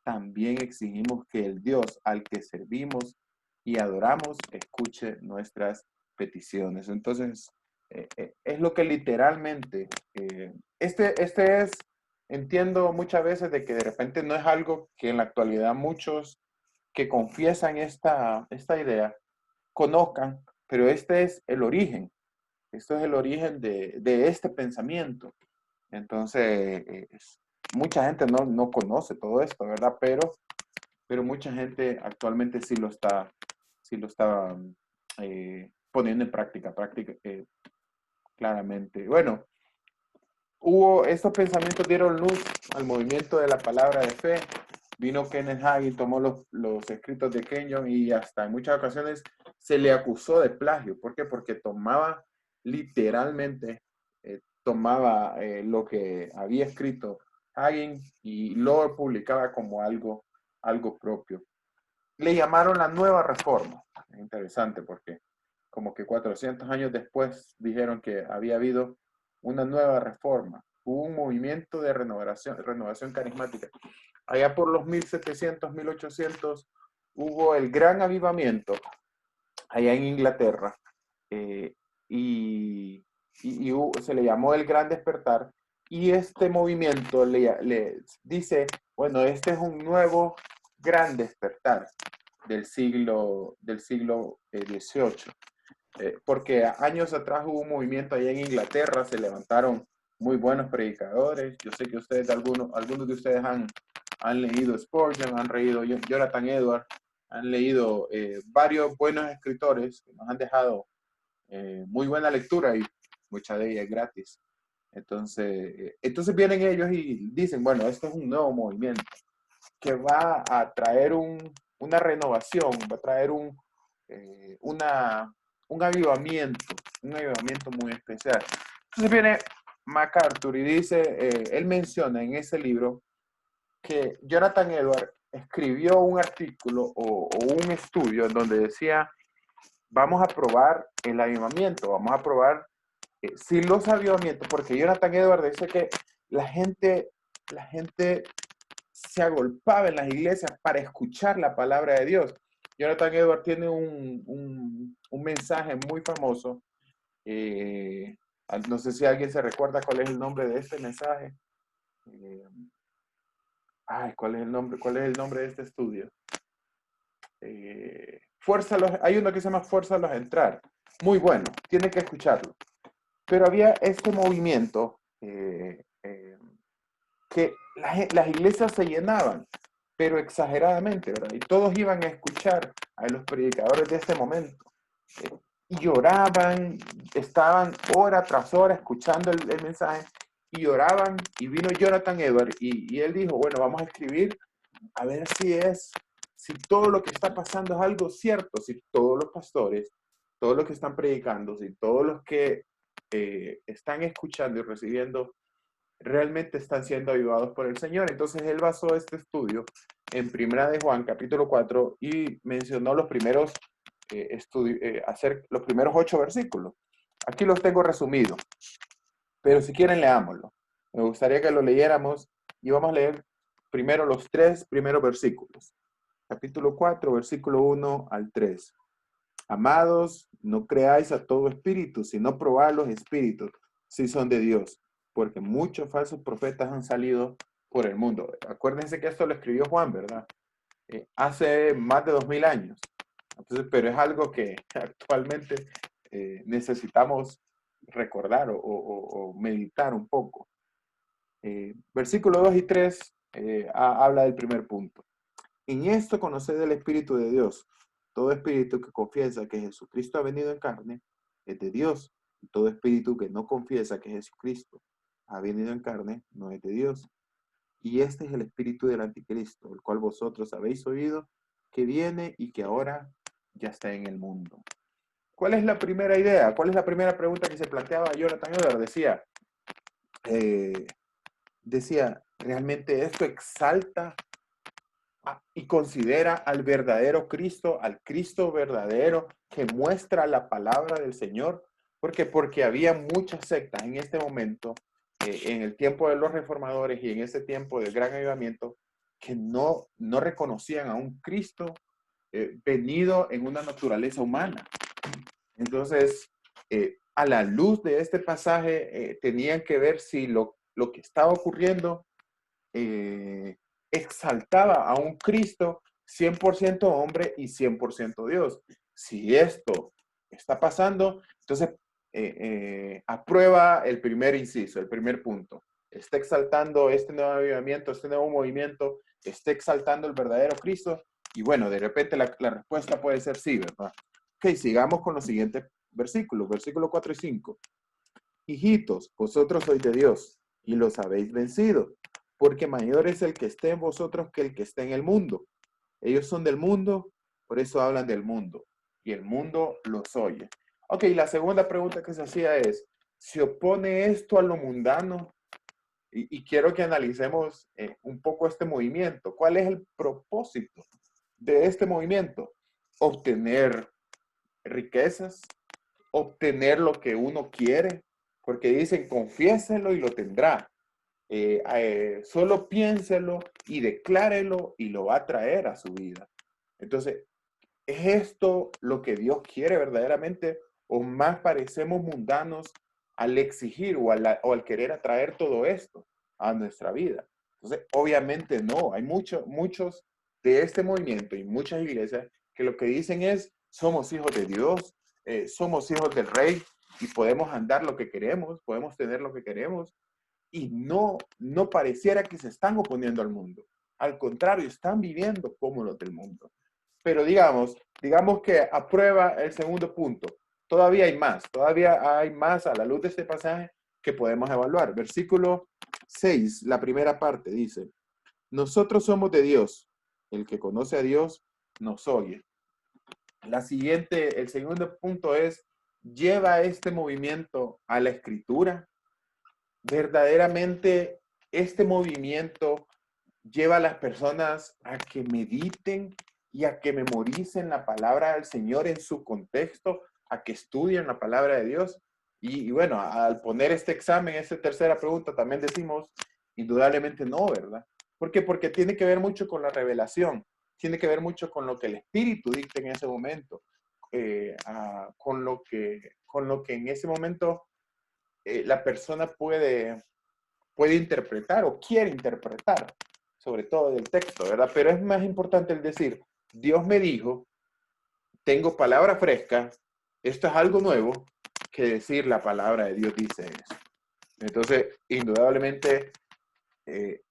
También exigimos que el Dios al que servimos y adoramos escuche nuestras peticiones. Entonces, es lo que literalmente, este es, entiendo muchas veces de que de repente no es algo que en la actualidad muchos que confiesan esta idea conozcan, pero este es el origen. Esto es el origen de este pensamiento. Entonces, mucha gente no conoce todo esto, ¿verdad? Pero mucha gente actualmente sí lo está poniendo en práctica claramente. Bueno, estos pensamientos dieron luz al movimiento de la palabra de fe. Vino Kenneth Hagin, tomó los escritos de Kenyon y hasta en muchas ocasiones se le acusó de plagio. ¿Por qué? Porque tomaba literalmente, lo que había escrito Hagin y lo publicaba como algo propio. Le llamaron la Nueva Reforma. Es interesante porque como que 400 años después dijeron que había habido una nueva reforma. Hubo un movimiento de renovación carismática. Allá por los 1700, 1800, hubo el gran avivamiento allá en Inglaterra. Y se le llamó el Gran Despertar. Y este movimiento le dice, bueno, este es un nuevo gran despertar del siglo XVIII. Porque años atrás hubo un movimiento allá en Inglaterra, se levantaron muy buenos predicadores. Yo sé que ustedes, algunos de ustedes han leído Spurgeon, han leído Jonathan Edwards, han leído varios buenos escritores que nos han dejado muy buena lectura y mucha de ella es gratis. Entonces vienen ellos y dicen, bueno, esto es un nuevo movimiento que va a traer una renovación, va a traer un avivamiento muy especial. Entonces viene MacArthur y dice, él menciona en ese libro que Jonathan Edwards escribió un artículo o un estudio en donde decía, vamos a probar el avivamiento, vamos a probar si los avivamientos, porque Jonathan Edwards dice que la gente se agolpaba en las iglesias para escuchar la palabra de Dios. Jonathan Edwards tiene un mensaje muy famoso. No sé si alguien se recuerda cuál es el nombre de este mensaje. ¿Cuál es el nombre de este estudio? Hay uno que se llama Fuérzalos a entrar. Muy bueno, tiene que escucharlo. Pero había este movimiento que las iglesias se llenaban, pero exageradamente, ¿verdad? Y todos iban a escuchar a los predicadores de ese momento. Y lloraban, estaban hora tras hora escuchando el mensaje, y lloraban, y vino Jonathan Edwards, y él dijo, bueno, vamos a escribir, a ver si todo lo que está pasando es algo cierto, si todos los pastores, todos los que están predicando, si todos los que están escuchando y recibiendo realmente están siendo avivados por el Señor. Entonces él basó este estudio en Primera de Juan, capítulo 4, y mencionó los primeros los primeros 8 versículos. Aquí los tengo resumidos, pero si quieren leámoslo. Me gustaría que lo leyéramos y vamos a leer primero los 3 primeros versículos. Capítulo 4, versículo 1 al 3. Amados, no creáis a todo espíritu, sino probad los espíritus, si son de Dios, porque muchos falsos profetas han salido por el mundo. Acuérdense que esto lo escribió Juan, ¿verdad? Hace más de 2000 años. Entonces, pero es algo que actualmente necesitamos recordar o meditar un poco. Versículo 2 y 3 habla del primer punto. En esto conoced el Espíritu de Dios. Todo espíritu que confiesa que Jesucristo ha venido en carne es de Dios. Y todo espíritu que no confiesa que Jesucristo ha venido en carne no es de Dios. Y este es el espíritu del anticristo, el cual vosotros habéis oído que viene y que ahora ya está en el mundo. ¿Cuál es la primera idea? ¿Cuál es la primera pregunta que se planteaba Jonathan Edwards? Decía, ¿realmente esto exalta y considera al verdadero Cristo, al Cristo verdadero que muestra la palabra del Señor? Porque había muchas sectas en este momento, en el tiempo de los reformadores y en ese tiempo del gran avivamiento, que no reconocían a un Cristo venido en una naturaleza humana. Entonces, a la luz de este pasaje, tenían que ver si lo que estaba ocurriendo exaltaba a un Cristo 100% hombre y 100% Dios. Si esto está pasando, entonces aprueba el primer inciso, el primer punto. Está exaltando este nuevo avivamiento, este nuevo movimiento, está exaltando el verdadero Cristo. Y bueno, de repente la respuesta puede ser sí, ¿verdad? Ok, sigamos con los siguientes versículos. Versículo 4 y 5. Hijitos, vosotros sois de Dios y los habéis vencido, porque mayor es el que esté en vosotros que el que esté en el mundo. Ellos son del mundo, por eso hablan del mundo, y el mundo los oye. Ok, la segunda pregunta que se hacía es, ¿se opone esto a lo mundano? Y quiero que analicemos un poco este movimiento. ¿Cuál es el propósito de este movimiento? Obtener riquezas, obtener lo que uno quiere, porque dicen, confiéselo y lo tendrá. Solo piénselo y declárelo y lo va a traer a su vida. Entonces, ¿es esto lo que Dios quiere verdaderamente? ¿O más parecemos mundanos al exigir o al querer atraer todo esto a nuestra vida? Entonces, obviamente no. Hay muchos de este movimiento y muchas iglesias que lo que dicen es, somos hijos de Dios, somos hijos del Rey y podemos andar lo que queremos, podemos tener lo que queremos. Y no pareciera que se están oponiendo al mundo. Al contrario, están viviendo como los del mundo. Pero digamos que aprueba el segundo punto. Todavía hay más a la luz de este pasaje que podemos evaluar. Versículo 6, la primera parte dice, nosotros somos de Dios. El que conoce a Dios nos oye. El segundo punto es, lleva este movimiento a la escritura. Verdaderamente, este movimiento lleva a las personas a que mediten y a que memoricen la palabra del Señor en su contexto, a que estudien la palabra de Dios. Y bueno, al poner este examen, esta tercera pregunta, también decimos, indudablemente no, ¿verdad? ¿Por qué? Porque tiene que ver mucho con la revelación, tiene que ver mucho con lo que el Espíritu dicta en ese momento, con lo que en ese momento la persona puede interpretar o quiere interpretar, sobre todo del texto, ¿verdad? Pero es más importante el decir, Dios me dijo, tengo palabra fresca, esto es algo nuevo, que decir la palabra de Dios dice eso. Entonces, indudablemente,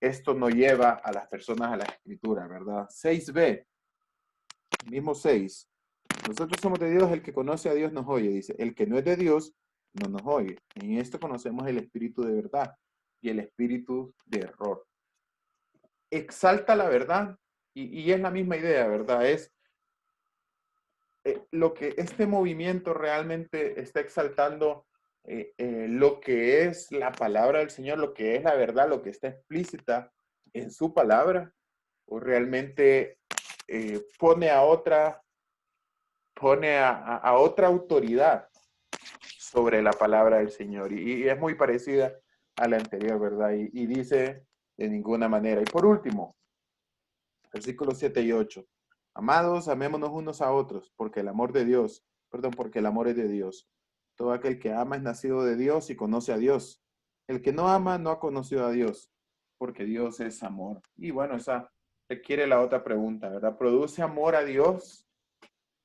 esto no lleva a las personas a la escritura, ¿verdad? 6b, mismo 6. Nosotros somos de Dios, el que conoce a Dios nos oye, dice. El que no es de Dios, no nos oye. En esto conocemos el espíritu de verdad y el espíritu de error. Exalta la verdad y es la misma idea, ¿verdad? Es lo que este movimiento realmente está exaltando, lo que es la palabra del Señor, lo que es la verdad, lo que está explícita en su palabra, o realmente pone a otra autoridad sobre la palabra del Señor. Y es muy parecida a la anterior, ¿verdad? Y dice de ninguna manera. Y por último, versículos 7 y 8. Amados, amémonos unos a otros, porque el amor es de Dios. Todo aquel que ama es nacido de Dios y conoce a Dios. El que no ama no ha conocido a Dios, porque Dios es amor. Y bueno, esa requiere la otra pregunta, ¿verdad? ¿Produce amor a Dios?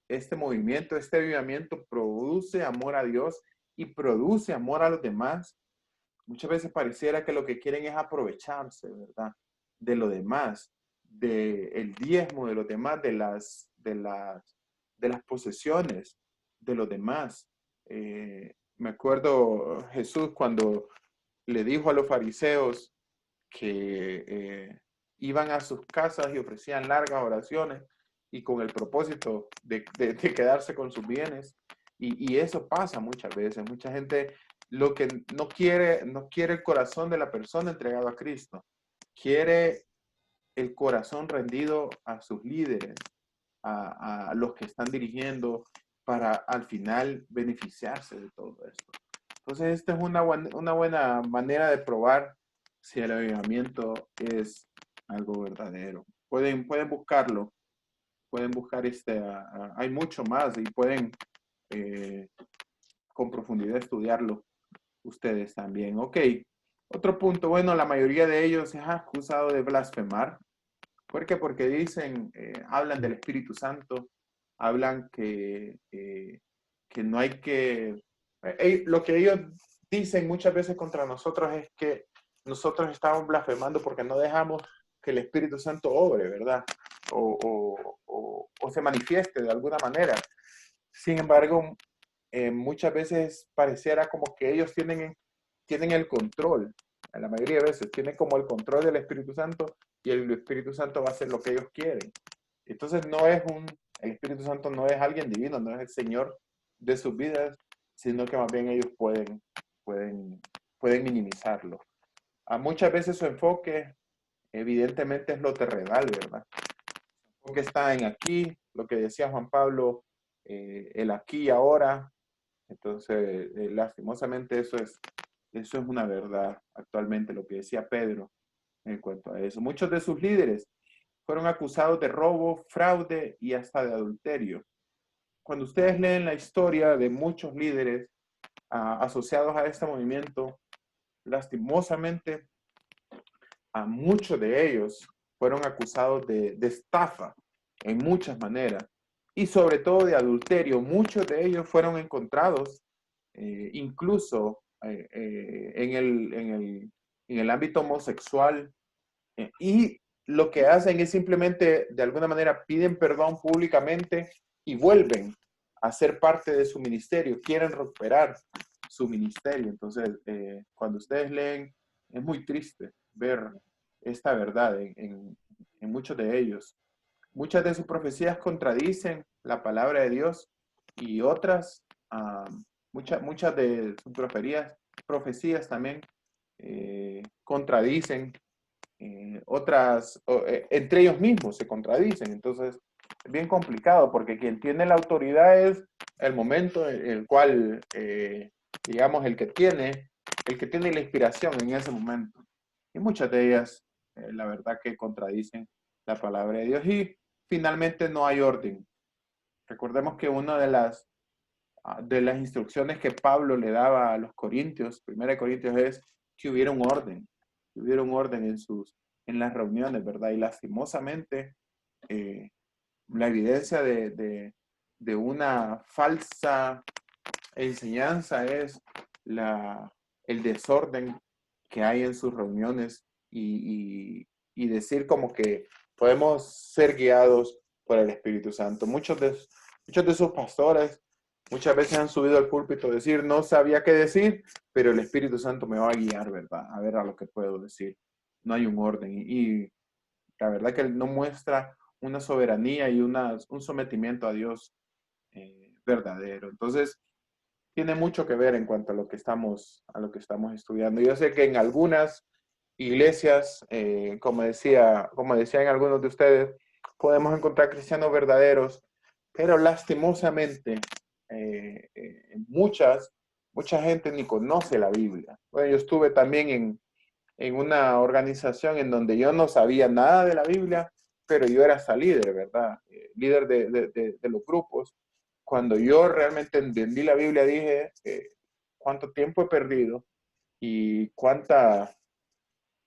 Este movimiento, este avivamiento produce amor a Dios y produce amor a los demás. Muchas veces pareciera que lo que quieren es aprovecharse, ¿verdad? De lo demás, del diezmo de los demás, de las posesiones de los demás. Me acuerdo Jesús cuando le dijo a los fariseos que iban a sus casas y ofrecían largas oraciones y con el propósito de quedarse con sus bienes. Y eso pasa muchas veces. Mucha gente lo que no quiere el corazón de la persona entregado a Cristo. Quiere el corazón rendido a sus líderes, a los que están dirigiendo, para al final beneficiarse de todo esto. Entonces, esta es una buena manera de probar si el avivamiento es algo verdadero. Pueden buscarlo, pueden buscar hay mucho más y pueden con profundidad estudiarlo ustedes también. Ok, otro punto, bueno, la mayoría de ellos es acusado de blasfemar. ¿Por qué? Porque dicen, hablan del Espíritu Santo, hablan que no hay que... lo que ellos dicen muchas veces contra nosotros es que nosotros estamos blasfemando porque no dejamos que el Espíritu Santo obre, ¿verdad? O se manifieste de alguna manera. Sin embargo, muchas veces pareciera como que ellos tienen el control. En la mayoría de veces tienen como el control del Espíritu Santo y el Espíritu Santo va a hacer lo que ellos quieren. Entonces el Espíritu Santo no es alguien divino, no es el Señor de sus vidas, sino que más bien ellos pueden minimizarlo. Muchas veces su enfoque evidentemente es lo terrenal, ¿verdad? Su enfoque está en aquí, lo que decía Juan Pablo, el aquí y ahora. Entonces, lastimosamente eso es una verdad actualmente, lo que decía Pedro en cuanto a eso. Muchos de sus líderes fueron acusados de robo, fraude y hasta de adulterio. Cuando ustedes leen la historia de muchos líderes asociados a este movimiento, lastimosamente a muchos de ellos fueron acusados de estafa en muchas maneras y sobre todo de adulterio. Muchos de ellos fueron encontrados incluso en el ámbito homosexual, y lo que hacen es simplemente, de alguna manera, piden perdón públicamente y vuelven a ser parte de su ministerio, quieren recuperar su ministerio. Entonces, cuando ustedes leen, es muy triste ver esta verdad en muchos de ellos. Muchas de sus profecías contradicen la palabra de Dios y otras, muchas de sus profecías también contradicen otras, entre ellos mismos se contradicen. Entonces, es bien complicado porque quien tiene la autoridad es el momento en el cual, digamos, el que tiene la inspiración en ese momento. Y muchas de ellas, la verdad que contradicen la palabra de Dios. Y finalmente no hay orden. Recordemos que una de las instrucciones que Pablo le daba a los corintios, 1 Corintios, es que hubiera un orden en las reuniones, ¿verdad? Y lastimosamente, la evidencia de una falsa enseñanza es el desorden que hay en sus reuniones y decir como que podemos ser guiados por el Espíritu Santo. Muchos de sus pastores muchas veces han subido al púlpito a decir, no sabía qué decir, pero el Espíritu Santo me va a guiar, ¿verdad? A ver a lo que puedo decir. No hay un orden. Y la verdad que él no muestra una soberanía y un sometimiento a Dios verdadero. Entonces, tiene mucho que ver en cuanto a lo que estamos estudiando. Yo sé que en algunas iglesias, como decían algunos de ustedes, podemos encontrar cristianos verdaderos, pero lastimosamente mucha gente ni conoce la Biblia. Bueno, yo estuve también en una organización en donde yo no sabía nada de la Biblia, pero yo era hasta líder, ¿verdad? Líder de los grupos. Cuando yo realmente entendí la Biblia, dije, ¿cuánto tiempo he perdido? Y cuánta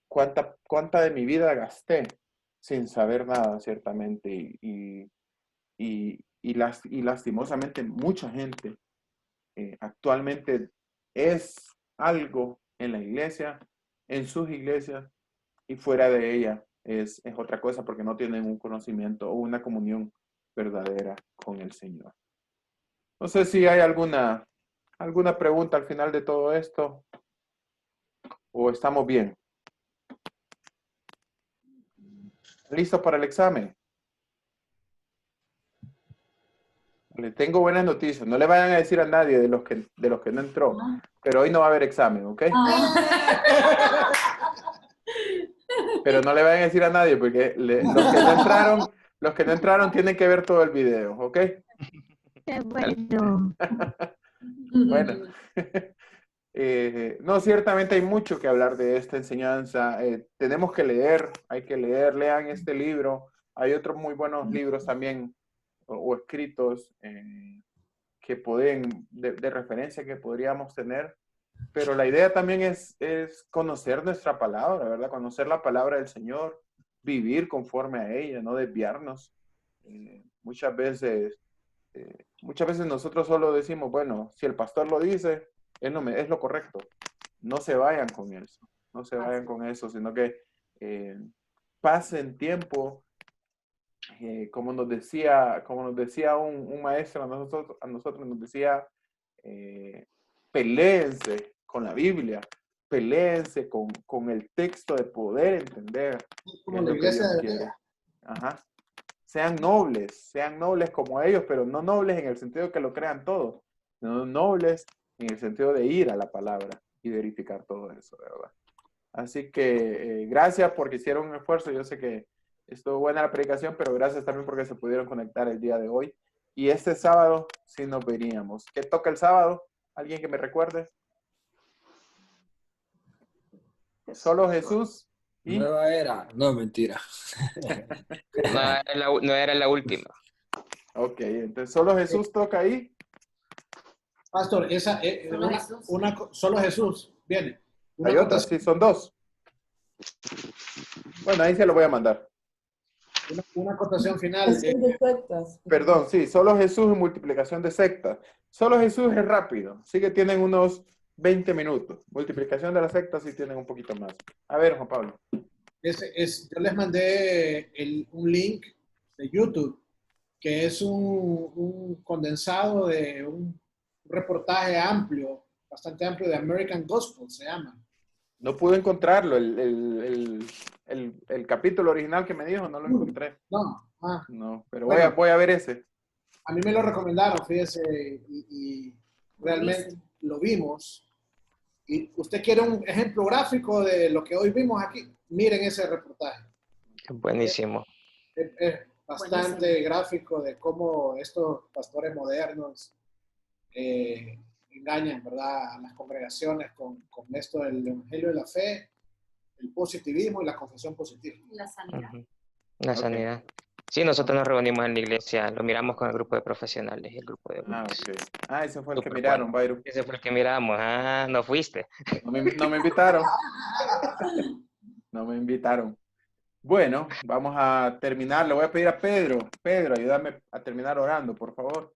de mi vida gasté sin saber nada, ciertamente. Y lastimosamente mucha gente actualmente es algo en la iglesia, en sus iglesias, y fuera de ella es otra cosa porque no tienen un conocimiento o una comunión verdadera con el Señor. No sé si hay alguna pregunta al final de todo esto o estamos bien. ¿Listo para el examen? Le tengo buenas noticias. No le vayan a decir a nadie de los que no entró, pero hoy no va a haber examen, ¿ok? Pero no le vayan a decir a nadie porque los que no entraron tienen que ver todo el video, ¿ok? Qué bueno. Bueno. No, ciertamente hay mucho que hablar de esta enseñanza. Tenemos que leer, hay que leer, lean este libro. Hay otros muy buenos libros también o escritos que pueden, de referencia que podríamos tener. Pero la idea también es conocer nuestra palabra, ¿verdad? Conocer la palabra del Señor, vivir conforme a ella, no desviarnos. Muchas veces nosotros solo decimos, bueno, si el pastor lo dice, es lo correcto. No se vayan con eso, no se vayan con eso, sino que pasen tiempo, como nos decía un maestro a nosotros nos decía, peléense con la Biblia, peléense con el texto de poder entender. Como la iglesia de quiere. Ajá. Sean nobles como ellos, pero no nobles en el sentido de que lo crean todo, sino nobles en el sentido de ir a la palabra y verificar todo eso, ¿verdad? Así que gracias porque hicieron un esfuerzo. Yo sé que estuvo buena la predicación, pero gracias también porque se pudieron conectar el día de hoy. Y este sábado sí nos veríamos. ¿Qué toca el sábado? ¿Alguien que me recuerde? Solo Jesús y... Nueva era. No, mentira. No era la última. Ok, entonces solo Jesús toca ahí. Pastor, solo Jesús viene. Hay otras, sí, son dos. Bueno, ahí se lo voy a mandar. Una acotación final. Perdón, sí, solo Jesús en multiplicación de sectas. Solo Jesús es rápido, sí que tienen unos 20 minutos. Multiplicación de las sectas sí tienen un poquito más. A ver, Juan Pablo. Yo les mandé un link de YouTube, que es un condensado de un reportaje amplio, bastante amplio de American Gospel, se llama. No pude encontrarlo, el capítulo original que me dijo, no lo encontré. No, pero bueno, voy a ver ese. A mí me lo recomendaron, fíjese, y realmente lo vimos. Y usted quiere un ejemplo gráfico de lo que hoy vimos aquí, miren ese reportaje. Buenísimo. Es bastante gráfico de cómo estos pastores modernos engañan, ¿verdad?, a las congregaciones con esto del evangelio de la fe, el positivismo y la confesión positiva. La sanidad. La sanidad. Sí, nosotros nos reunimos en la iglesia, lo miramos con el grupo de profesionales y el grupo de hombres. Ese fue el que miraron, Byron. Ese fue el que miramos. No fuiste. No me invitaron. No me invitaron. Bueno, vamos a terminar. Le voy a pedir a Pedro. Pedro, ayúdame a terminar orando, por favor.